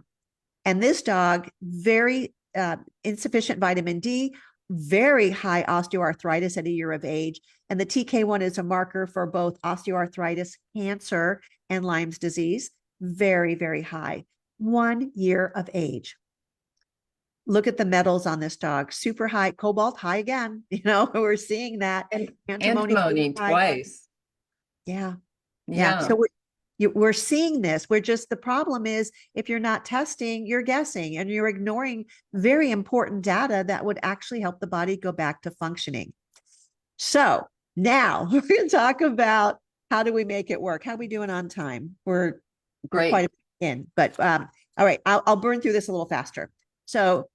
And this dog, very insufficient vitamin D, very high osteoarthritis at a year of age. And the TK1 is a marker for both osteoarthritis, cancer, and Lyme's disease. Very, very high. 1 year of age. Look at the metals on this dog: super high, cobalt high again. We're seeing that. And Antimony antimony high. twice. Yeah. Yeah. Yeah. So we're seeing this. The problem is, if you're not testing, you're guessing and you're ignoring very important data that would actually help the body go back to functioning. So now we're going to talk about how do we make it work? How are we doing on time? We're Great. quite a bit in, but all right, I'll burn through this a little faster. So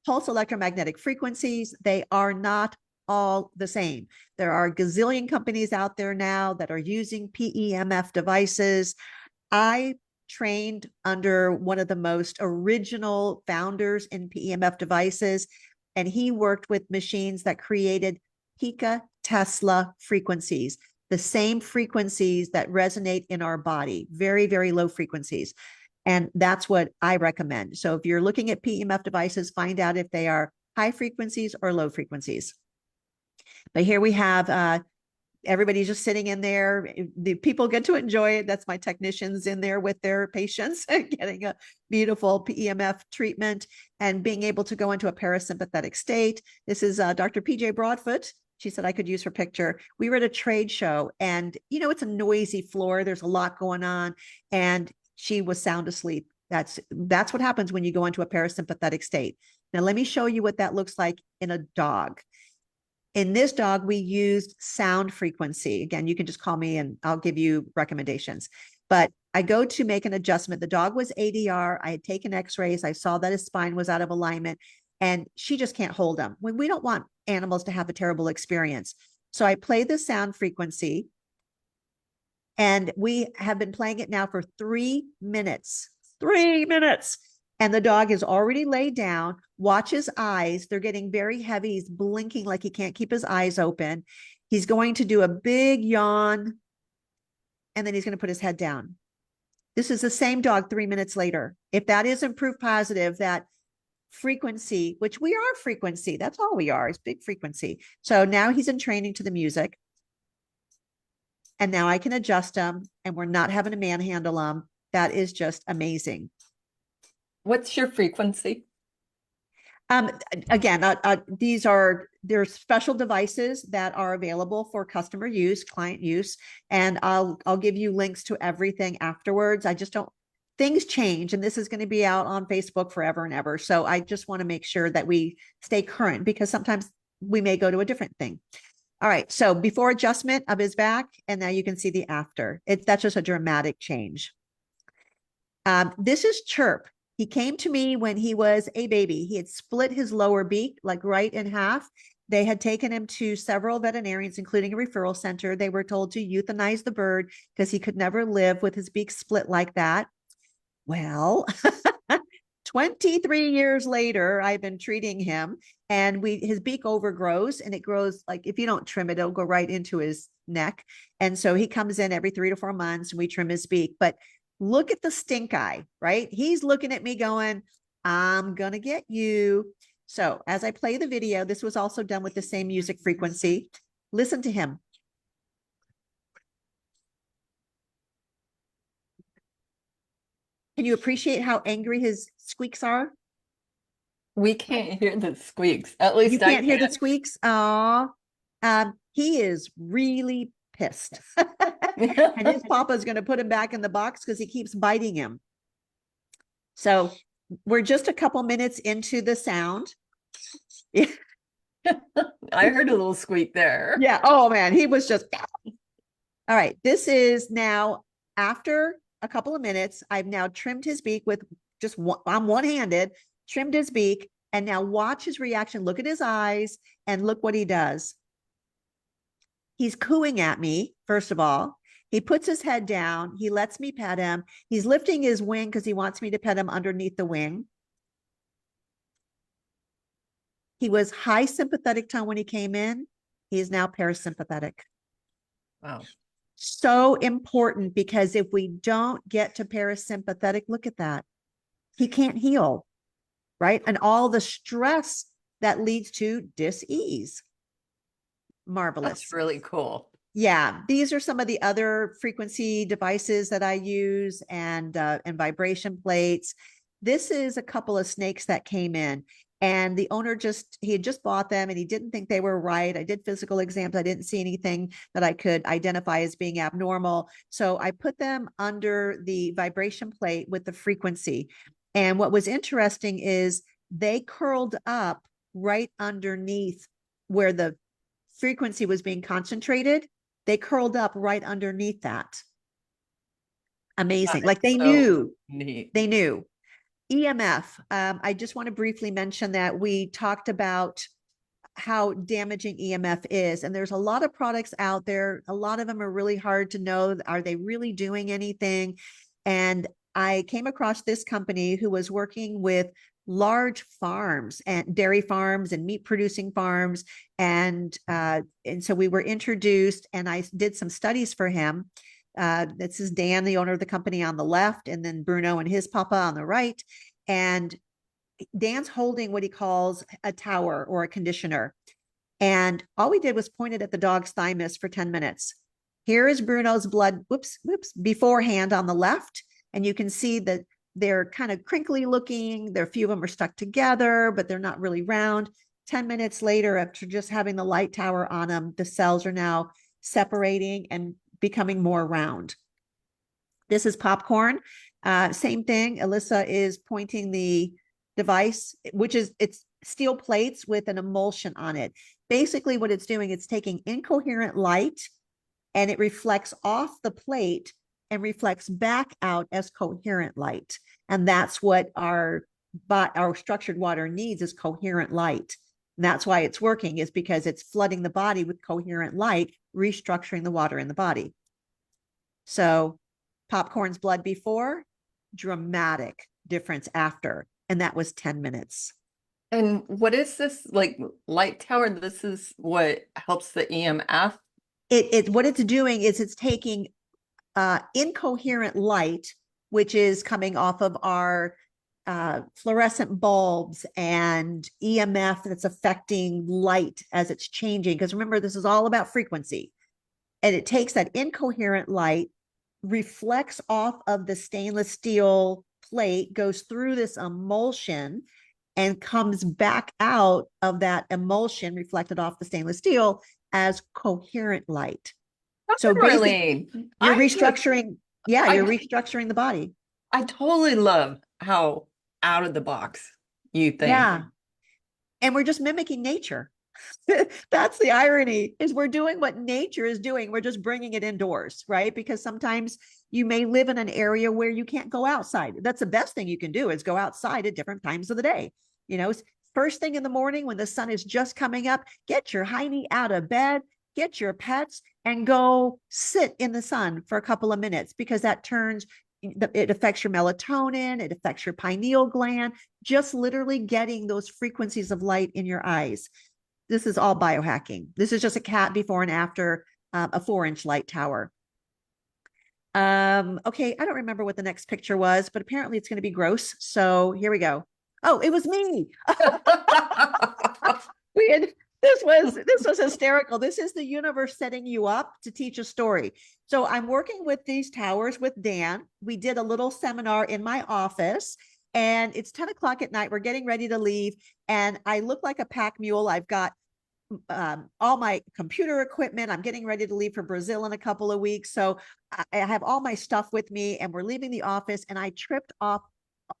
pulse electromagnetic frequencies, they are not all the same. There are a gazillion companies out there now that are using PEMF devices. I trained under one of the most original founders in PEMF devices, and he worked with machines that created picotesla frequencies, the same frequencies that resonate in our body, very, very low frequencies. And that's what I recommend. So if you're looking at PEMF devices, find out if they are high frequencies or low frequencies. But here we have everybody's just sitting in there. The people get to enjoy it. That's my technicians in there with their patients getting a beautiful PEMF treatment and being able to go into a parasympathetic state. This is Dr. PJ Broadfoot. She said I could use her picture. We were at a trade show, and it's a noisy floor. There's a lot going on, and she was sound asleep. That's what happens when you go into a parasympathetic state. Now, let me show you what that looks like in a dog. In this dog, we used sound frequency. Again, you can just call me and I'll give you recommendations. But I go to make an adjustment. The dog was ADR. I had taken x-rays. I saw that his spine was out of alignment, and she just can't hold him. We don't want animals to have a terrible experience. So I play the sound frequency, and we have been playing it now for 3 minutes. 3 minutes. And the dog is already laid down. Watch his eyes. They're getting very heavy. He's blinking like he can't keep his eyes open. He's going to do a big yawn, and then he's going to put his head down. This is the same dog 3 minutes later. If that isn't proof positive that frequency, which we are frequency. That's all we are, is big frequency. So now he's in training to the music. And now I can adjust him and we're not having to manhandle him. That is just amazing. What's your frequency? Um, Again, there's special devices that are available for customer use, client use, and I'll give you links to everything afterwards. I just don't, things change, and this is going to be out on Facebook forever and ever. So I just want to make sure that we stay current, because sometimes we may go to a different thing. All right, so before adjustment of his back, and now you can see the after. That's just a dramatic change. This is Chirp. He came to me when he was a baby. He had split his lower beak, like right in half. They had taken him to several veterinarians, including a referral center. They were told to euthanize the bird because he could never live with his beak split like that. Well, 23 years later, I've been treating him, and his beak overgrows, and it grows, like, if you don't trim it, it'll go right into his neck. And so he comes in every 3 to 4 months and we trim his beak. But look at the stink eye, right? He's looking at me going, I'm going to get you. So as I play the video, this was also done with the same music frequency. Listen to him. Can you appreciate how angry his squeaks are? We can't hear the squeaks. At You least I can't hear the can't. squeaks. He is really pissed. And his papa's going to put him back in the box because he keeps biting him. So we're just a couple minutes into the sound. I heard a little squeak there. Yeah. Oh man, he was just. All right. This is now after a couple of minutes. I've now trimmed his beak with just I'm one-handed, trimmed his beak, and now watch his reaction. Look at his eyes and look what he does. He's cooing at me, first of all. He puts his head down. He lets me pet him. He's lifting his wing because he wants me to pet him underneath the wing. He was high sympathetic tone when he came in. He is now parasympathetic. Wow. So important, because if we don't get to parasympathetic, look at that. He can't heal, right? And all the stress that leads to dis-ease. Marvelous. That's really cool. Yeah, these are some of the other frequency devices that I use, and vibration plates. This is a couple of snakes that came in, and the owner he had just bought them and he didn't think they were right. I did physical exams. I didn't see anything that I could identify as being abnormal. So I put them under the vibration plate with the frequency. And what was interesting is they curled up right underneath where the frequency was being concentrated. They curled up right underneath that. Amazing. Like they knew. Neat. They knew. EMF. I just want to briefly mention that we talked about how damaging EMF is. And there's a lot of products out there. A lot of them are really hard to know. Are they really doing anything? And I came across this company who was working with large farms and dairy farms and meat producing farms. And so we were introduced, and I did some studies for him. This is Dan, the owner of the company, on the left, and then Bruno and his papa on the right. And Dan's holding what he calls a tower or a conditioner. And all we did was point it at the dog's thymus for 10 minutes. Here is Bruno's blood, beforehand on the left. And you can see that they're kind of crinkly looking. There, a few of them are stuck together, but they're not really round. 10 minutes later, after just having the light tower on them, the cells are now separating and becoming more round. This is popcorn. Same thing. Alyssa is pointing the device, which is, it's steel plates with an emulsion on it. Basically what it's doing, it's taking incoherent light and it reflects off the plate and reflects back out as coherent light. And that's what our structured water needs, is coherent light. And that's why it's working, is because it's flooding the body with coherent light, restructuring the water in the body. So popcorn's blood before, dramatic difference after. And that was 10 minutes. And what is this, like, light tower? This is what helps the EMF? What it's doing is it's taking incoherent light, which is coming off of our fluorescent bulbs and EMF that's affecting light as it's changing. Because remember, this is all about frequency. And it takes that incoherent light, reflects off of the stainless steel plate, goes through this emulsion, and comes back out of that emulsion reflected off the stainless steel as coherent light. So basically, Marlene, you're I just, restructuring. Yeah, you're I, restructuring the body. I totally love how out of the box you think. Yeah. And we're just mimicking nature. That's the irony, is we're doing what nature is doing. We're just bringing it indoors, right? Because sometimes you may live in an area where you can't go outside. That's the best thing you can do, is go outside at different times of the day. You know, first thing in the morning when the sun is just coming up, get your hiney out of bed, get your pets, and go sit in the sun for a couple of minutes, because that turns, it affects your melatonin, it affects your pineal gland, just literally getting those frequencies of light in your eyes. This is all biohacking. This is just a cat before and after a 4-inch light tower. Okay, I don't remember what the next picture was, but apparently it's going to be gross. So here we go. Oh, it was me. we had this was hysterical. This is the universe setting you up to teach a story. So I'm working with these towers with Dan. We did a little seminar in my office, and it's 10 o'clock at night. We're getting ready to leave, and I look like a pack mule. I've got all my computer equipment. I'm getting ready to leave for Brazil in a couple of weeks. So I have all my stuff with me, and we're leaving the office, and I tripped off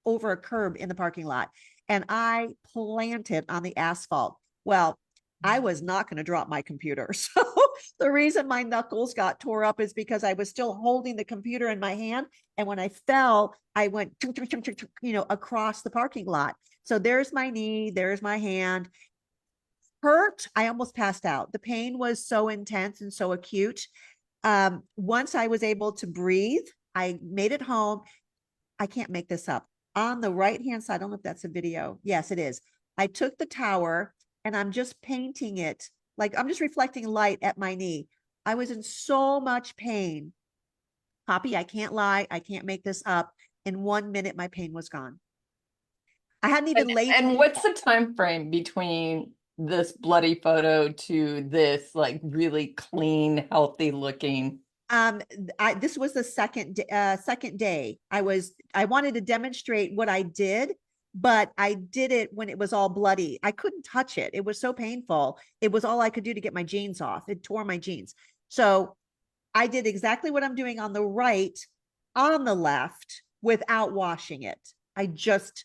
over a curb in the parking lot, and I planted on the asphalt. Well, I was not going to drop my computer. So the reason my knuckles got tore up is because I was still holding the computer in my hand. And when I fell, I went, across the parking lot. So there's my knee, there's my hand. Hurt. I almost passed out. The pain was so intense and so acute. Once I was able to breathe, I made it home. I can't make this up. On the right-hand side, I don't know if that's a video. Yes, it is. I took the tower and I'm just painting it. Like, I'm just reflecting light at my knee. I was in so much pain. Poppy, I can't lie. I can't make this up. In 1 minute, my pain was gone. I hadn't even laid. And what's the time frame between this bloody photo to this like really clean, healthy looking? This was the second day. I wanted to demonstrate what I did, but I did it when it was all bloody. I couldn't touch it. It was so painful. It was all I could do to get my jeans off. It tore my jeans. So I did exactly what I'm doing on the right, on the left, without washing it. I just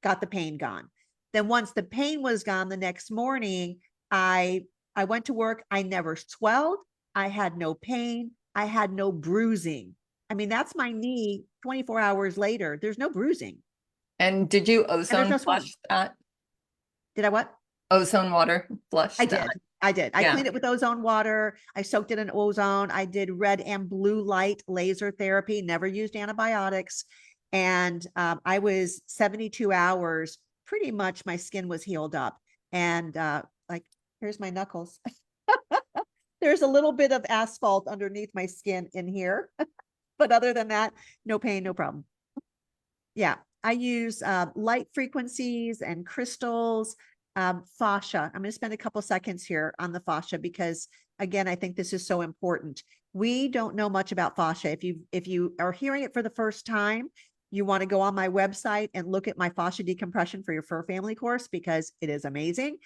got the pain gone. Then once the pain was gone, the next morning, I went to work. I never swelled. I had no pain. I had no bruising. I mean, that's my knee 24 hours later. There's no bruising. And did you And there's ozone no flush swelling. that? Did I what? Ozone water flush I that? did. I did. I Yeah. cleaned it with ozone water. I soaked it in ozone. I did red and blue light laser therapy, never used antibiotics. And I was 72 hours, pretty much my skin was healed up. And like, here's my knuckles. There's a little bit of asphalt underneath my skin in here. But other than that, no pain, no problem. Yeah, I use light frequencies and crystals, fascia. I'm going to spend a couple seconds here on the fascia because, again, I think this is so important. We don't know much about fascia. If you are hearing it for the first time, you want to go on my website and look at my fascia decompression for your fur family course because it is amazing.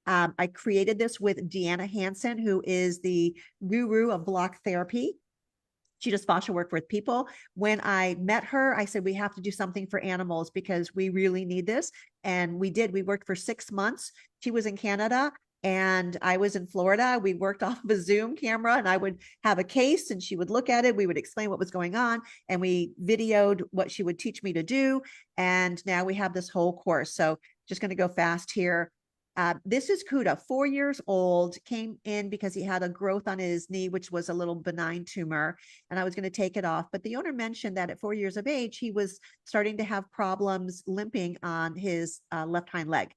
I created this with Deanna Hansen, who is the guru of block therapy. She does fascia work with people. When I met her, I said, we have to do something for animals because we really need this. And we did. We worked for 6 months. She was in Canada and I was in Florida. We worked off of a Zoom camera and I would have a case and she would look at it. We would explain what was going on and we videoed what she would teach me to do. And now we have this whole course. So just going to go fast here. This is Kuda, 4 years old, came in because he had a growth on his knee, which was a little benign tumor, and I was going to take it off. But the owner mentioned that at 4 years of age, he was starting to have problems limping on his left hind leg.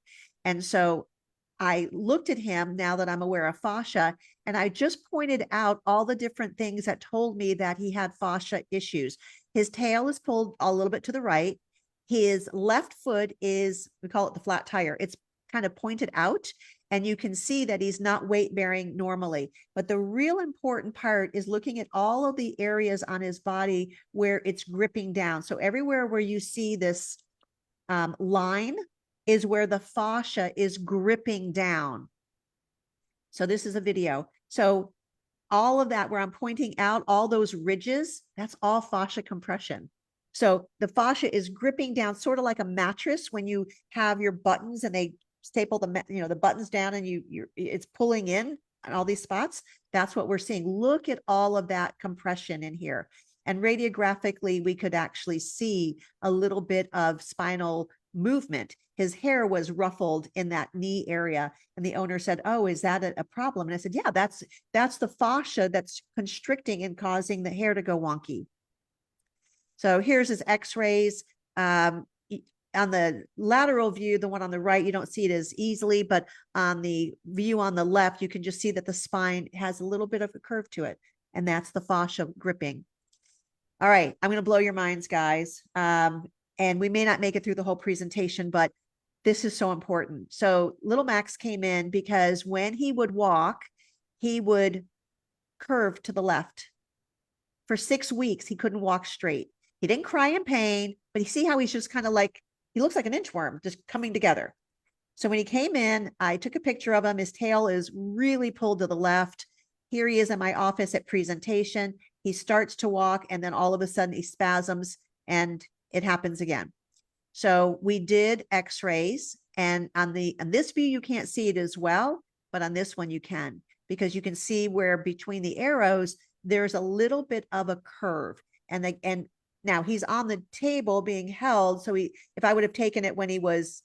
And so I looked at him now that I'm aware of fascia, and I just pointed out all the different things that told me that he had fascia issues. His tail is pulled a little bit to the right. His left foot is, we call it the flat tire. It's kind of pointed out, and you can see that he's not weight bearing normally. But the real important part is looking at all of the areas on his body where it's gripping down. So everywhere where you see this line is where the fascia is gripping down. So this is a video. So all of that where I'm pointing out all those ridges, that's all fascia compression. So the fascia is gripping down sort of like a mattress when you have your buttons and they staple the buttons down and it's pulling in on all these spots. That's what we're seeing. Look at all of that compression in here. And radiographically, we could actually see a little bit of spinal movement. His hair was ruffled in that knee area. And the owner said, "Oh, is that a problem?" And I said, "Yeah, that's the fascia that's constricting and causing the hair to go wonky." So here's his x-rays. On the lateral view, the one on the right, you don't see it as easily, but on the view on the left, you can just see that the spine has a little bit of a curve to it. And that's the fascia gripping. All right, I'm going to blow your minds, guys. And we may not make it through the whole presentation, but this is so important. So little Max came in because when he would walk, he would curve to the left. For 6 weeks, he couldn't walk straight. He didn't cry in pain, but you see how he's just kind of like, he looks like an inchworm just coming together. So when he came in, I took a picture of him. His tail is really pulled to the left. Here he is in my office at presentation. He starts to walk and then all of a sudden he spasms and it happens again. So we did x-rays, and on this view, you can't see it as well, but on this one you can, because you can see where between the arrows, there's a little bit of a curve. And now he's on the table being held. So if I would have taken it when he was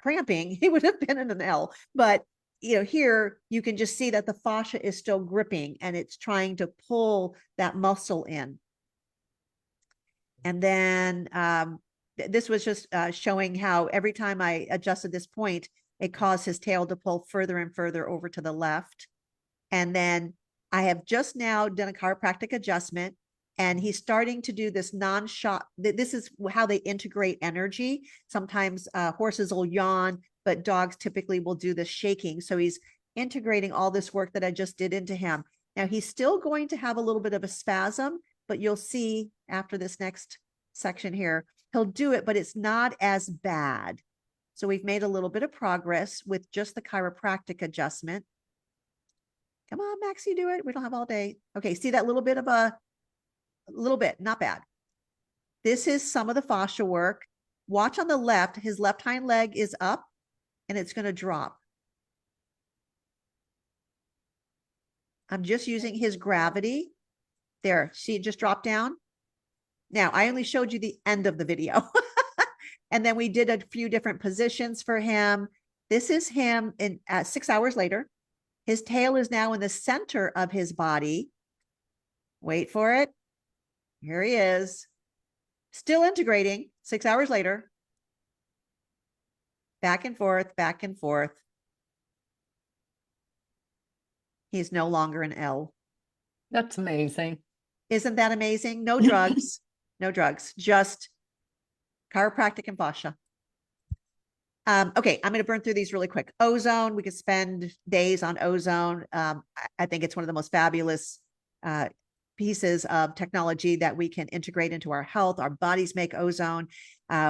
cramping, he would have been in an L. But here you can just see that the fascia is still gripping and it's trying to pull that muscle in. And then this was just showing how every time I adjusted this point, it caused his tail to pull further and further over to the left. And then I have just now done a chiropractic adjustment, and he's starting to do this non-shock. This is how they integrate energy. Sometimes horses will yawn, but dogs typically will do this shaking. So he's integrating all this work that I just did into him. Now he's still going to have a little bit of a spasm, but you'll see after this next section here, he'll do it, but it's not as bad. So we've made a little bit of progress with just the chiropractic adjustment. Come on, Max, you do it. We don't have all day. Okay, see that little bit of a little bit, not bad. This is some of the fascia work. Watch on the left, his left hind leg is up and it's going to drop. I'm just using his gravity. There, see it just dropped down? Now, I only showed you the end of the video. And then we did a few different positions for him. This is him 6 hours later. His tail is now in the center of his body. Wait for it. Here he is. Still integrating 6 hours later. Back and forth, back and forth. He's no longer an L. That's amazing. Isn't that amazing? No drugs, no drugs, just chiropractic and fascia. Okay, I'm going to burn through these really quick. Ozone, we could spend days on ozone. I think it's one of the most fabulous pieces of technology that we can integrate into our health. Our bodies make ozone.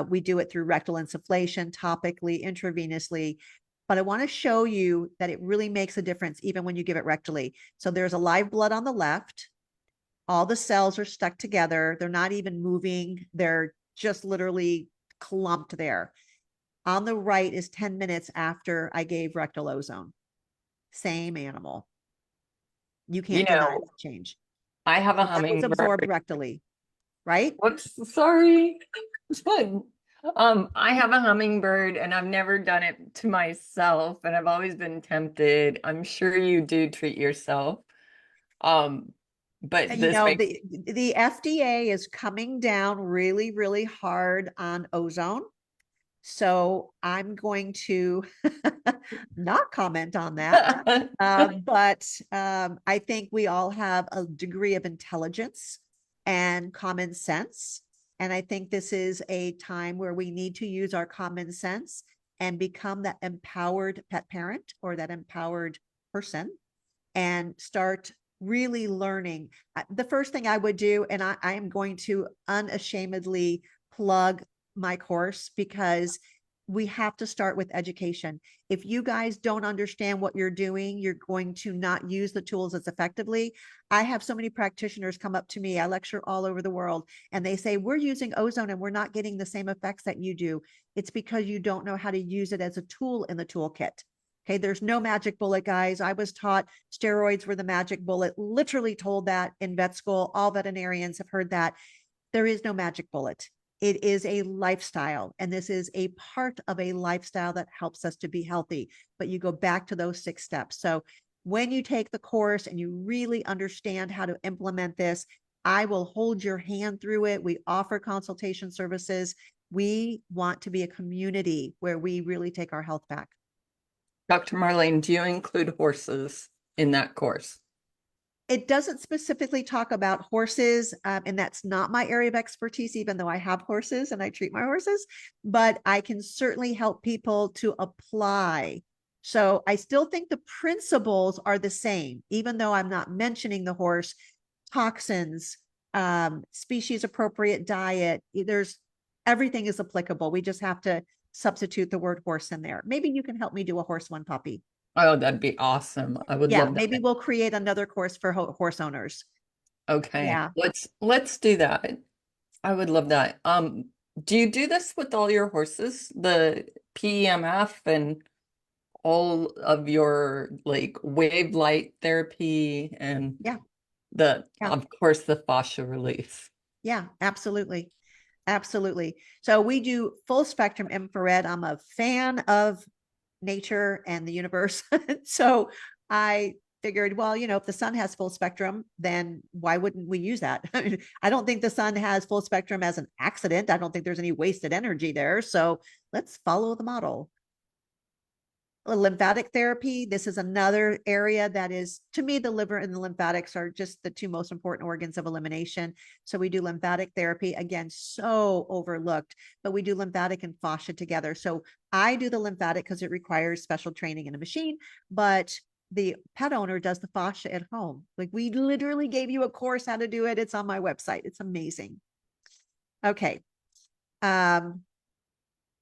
We do it through rectal insufflation, topically, intravenously. But I want to show you that it really makes a difference even when you give it rectally. So there's a live blood on the left. All the cells are stuck together. They're not even moving. They're just literally clumped there. On the right is 10 minutes after I gave rectal ozone. Same animal. You can't deny that change. I have a That was hummingbird. absorbed rectally, right? Whoops, sorry. I have a hummingbird and I've never done it to myself, and I've always been tempted. I'm sure you do treat yourself. But this makes the FDA is coming down really, really hard on ozone. So I'm going to not comment on that. But I think we all have a degree of intelligence and common sense. And I think this is a time where we need to use our common sense and become that empowered pet parent or that empowered person and start really learning. The first thing I would do, and I am going to unashamedly plug my course, because we have to start with education. If you guys don't understand what you're doing, you're going to not use the tools as effectively. I have so many practitioners come up to me. I lecture all over the world, and they say, we're using ozone and we're not getting the same effects that you do. It's because you don't know how to use it as a tool in the toolkit. Okay, there's no magic bullet, guys. I was taught steroids were the magic bullet, literally told that in vet school. All veterinarians have heard that. There is no magic bullet. It is a lifestyle, and this is a part of a lifestyle that helps us to be healthy. But you go back to those 6 steps. So when you take the course and you really understand how to implement this, I will hold your hand through it. We offer consultation services. We want to be a community where we really take our health back. Dr. Marlene, do you include horses in that course? It doesn't specifically talk about horses, and that's not my area of expertise, even though I have horses and I treat my horses, but I can certainly help people to apply. So I still think the principles are the same, even though I'm not mentioning the horse, toxins, species appropriate diet. There's everything is applicable. We just have to substitute the word horse in there. Maybe you can help me do a horse one, puppy. Oh, that'd be awesome. I would Yeah, love maybe that. we'll create another course for horse owners. Okay, Yeah. let's do that. I would love that. Do you do this with all your horses? The PEMF and all of your like wave light therapy and Yeah. the Yeah. of course the fascia release. Yeah, absolutely. Absolutely. So we do full spectrum infrared. I'm a fan of nature and the universe. So I figured, well, if the sun has full spectrum, then why wouldn't we use that? I don't think the sun has full spectrum as an accident. I don't think there's any wasted energy there. So let's follow the model. Lymphatic therapy. This is another area that is, to me, the liver and the lymphatics are just the 2 most important organs of elimination. So we do lymphatic therapy, again, so overlooked, but we do lymphatic and fascia together. So I do the lymphatic because it requires special training in a machine, but the pet owner does the fascia at home. Like, we literally gave you a course how to do it. It's on my website. It's amazing. Okay.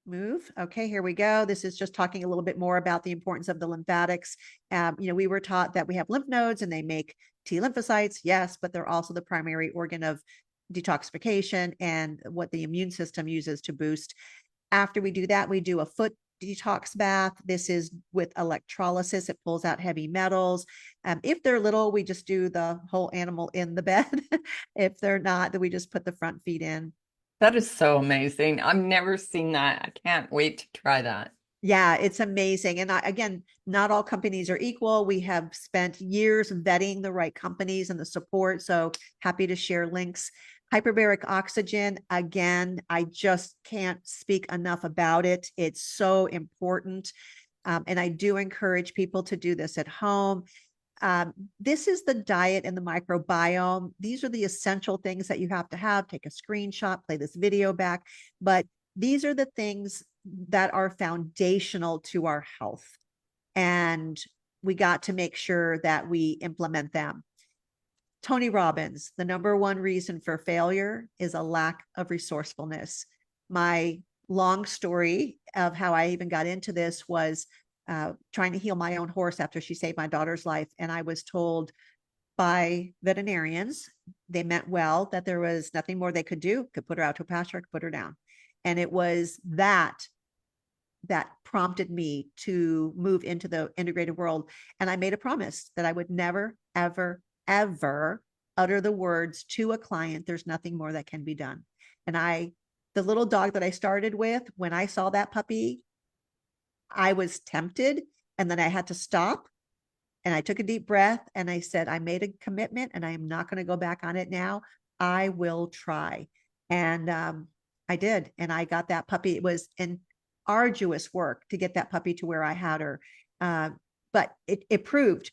Move. Okay, here we go. This is just talking a little bit more about the importance of the lymphatics. We were taught that we have lymph nodes and they make T lymphocytes. Yes, but they're also the primary organ of detoxification and what the immune system uses to boost. After we do that, we do a foot detox bath. This is with electrolysis. It pulls out heavy metals. If they're little, we just do the whole animal in the bed. If they're not, then we just put the front feet in. That is so amazing. I've never seen that. I can't wait to try that. Yeah, it's amazing. And again, not all companies are equal. We have spent years vetting the right companies and the support. So happy to share links. Hyperbaric oxygen, again, I just can't speak enough about it. It's so important. And I do encourage people to do this at home. This is the diet and the microbiome. These are the essential things that you have to have. Take a screenshot, play this video back. But these are the things that are foundational to our health. And we got to make sure that we implement them. Tony Robbins, the number one reason for failure is a lack of resourcefulness. My long story of how I even got into this was trying to heal my own horse after she saved my daughter's life. And I was told by veterinarians, they meant well, that there was nothing more they could do, could put her out to a pasture, could put her down. And it was that prompted me to move into the integrated world. And I made a promise that I would never, ever, ever utter the words to a client, there's nothing more that can be done. And the little dog that I started with, when I saw that puppy, I was tempted, and then I had to stop, and I took a deep breath and I said, I made a commitment and I am not going to go back on it now. I will try. And I did. And I got that puppy. It was an arduous work to get that puppy to where I had her. But it proved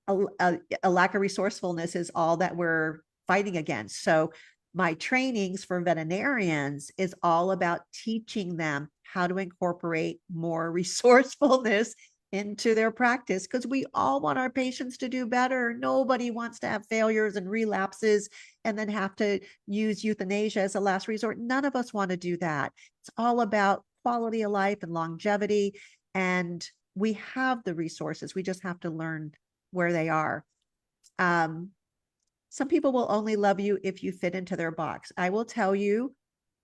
a lack of resourcefulness is all that we're fighting against. So my trainings for veterinarians is all about teaching them how to incorporate more resourcefulness into their practice, because we all want our patients to do better. Nobody wants to have failures and relapses and then have to use euthanasia as a last resort. None of us want to do that. It's all about quality of life and longevity. And we have the resources. We just have to learn where they are. Some people will only love you if you fit into their box. I will tell you,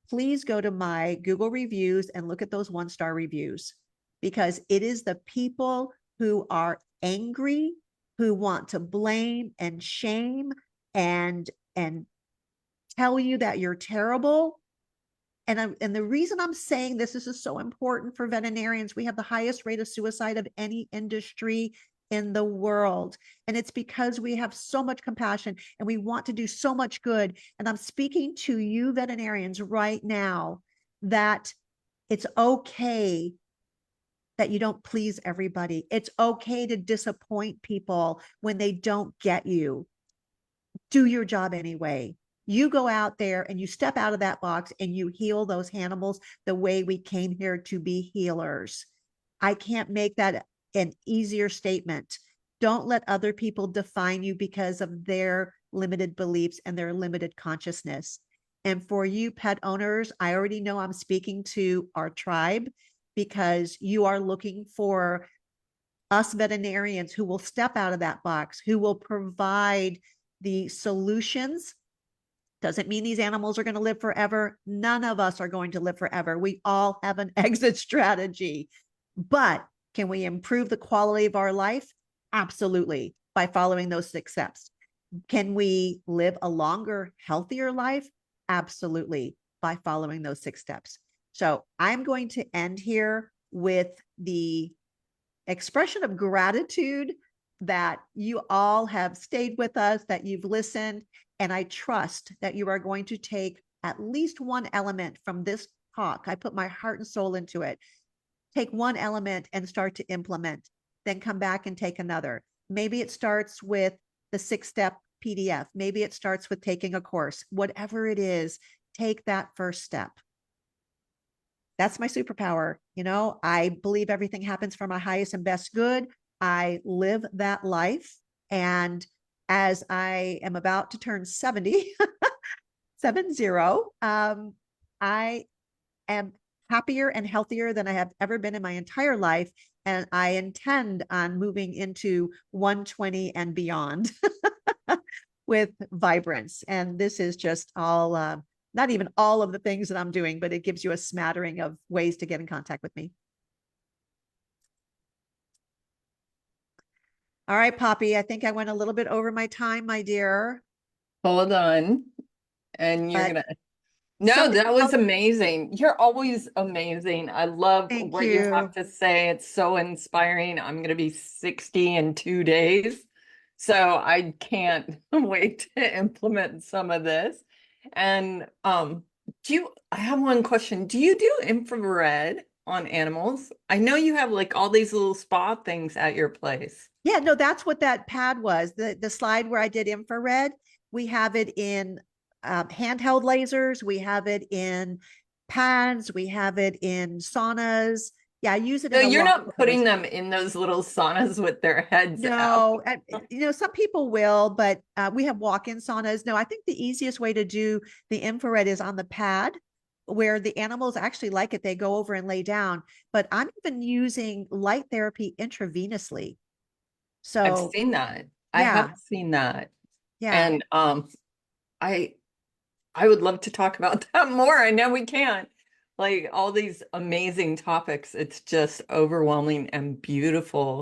please go to my Google reviews and look at those 1-star reviews, because it is the people who are angry, who want to blame and shame and tell you that you're terrible. And the reason I'm saying this is so important for veterinarians, we have the highest rate of suicide of any industry in the world. And it's because we have so much compassion and we want to do so much good. And I'm speaking to you veterinarians right now that it's okay that you don't please everybody. It's okay to disappoint people when they don't get you. Do your job anyway. You go out there and you step out of that box and you heal those animals the way we came here to be healers. I can't make that an easier statement. Don't let other people define you because of their limited beliefs and their limited consciousness. And for you pet owners, I already know I'm speaking to our tribe, because you are looking for us veterinarians who will step out of that box, who will provide the solutions. Doesn't mean these animals are going to live forever. None of us are going to live forever. We all have an exit strategy. But can we improve the quality of our life? Absolutely, by following those 6 steps. Can we live a longer, healthier life? Absolutely, by following those 6 steps. So I'm going to end here with the expression of gratitude that you all have stayed with us, that you've listened. And I trust that you are going to take at least one element from this talk. I put my heart and soul into it. Take one element and start to implement, then come back and take another. Maybe it starts with the 6-step PDF. Maybe it starts with taking a course. Whatever it is, take that first step. That's my superpower. I believe everything happens for my highest and best good. I live that life. And as I am about to turn 70, 70, I am happier and healthier than I have ever been in my entire life. And I intend on moving into 120 and beyond with vibrance. And this is just all, not even all of the things that I'm doing, but it gives you a smattering of ways to get in contact with me. All right, Poppy, I think I went a little bit over my time, my dear. Hold on. And you're But gonna No, something that was else. amazing. You're always amazing. I love Thank what you have you. to say. It's so inspiring. I'm going to be 60 in 2 days. So I can't wait to implement some of this. And I have one question. Do you do infrared on animals? I know you have like all these little spa things at your place. Yeah, no, that's what that pad was. The slide where I did infrared, we have it in handheld lasers. We have it in pads. We have it in saunas. Yeah, I use it So in a you're lot not of ways. putting them in those little saunas with their heads out. No, some people will, but we have walk-in saunas. No, I think the easiest way to do the infrared is on the pad, where the animals actually like it. They go over and lay down. But I'm even using light therapy intravenously. I've So seen that. I have yeah, seen that. yeah. And I I would love to talk about that more. I know we can. Like all these amazing topics. It's just overwhelming and beautiful.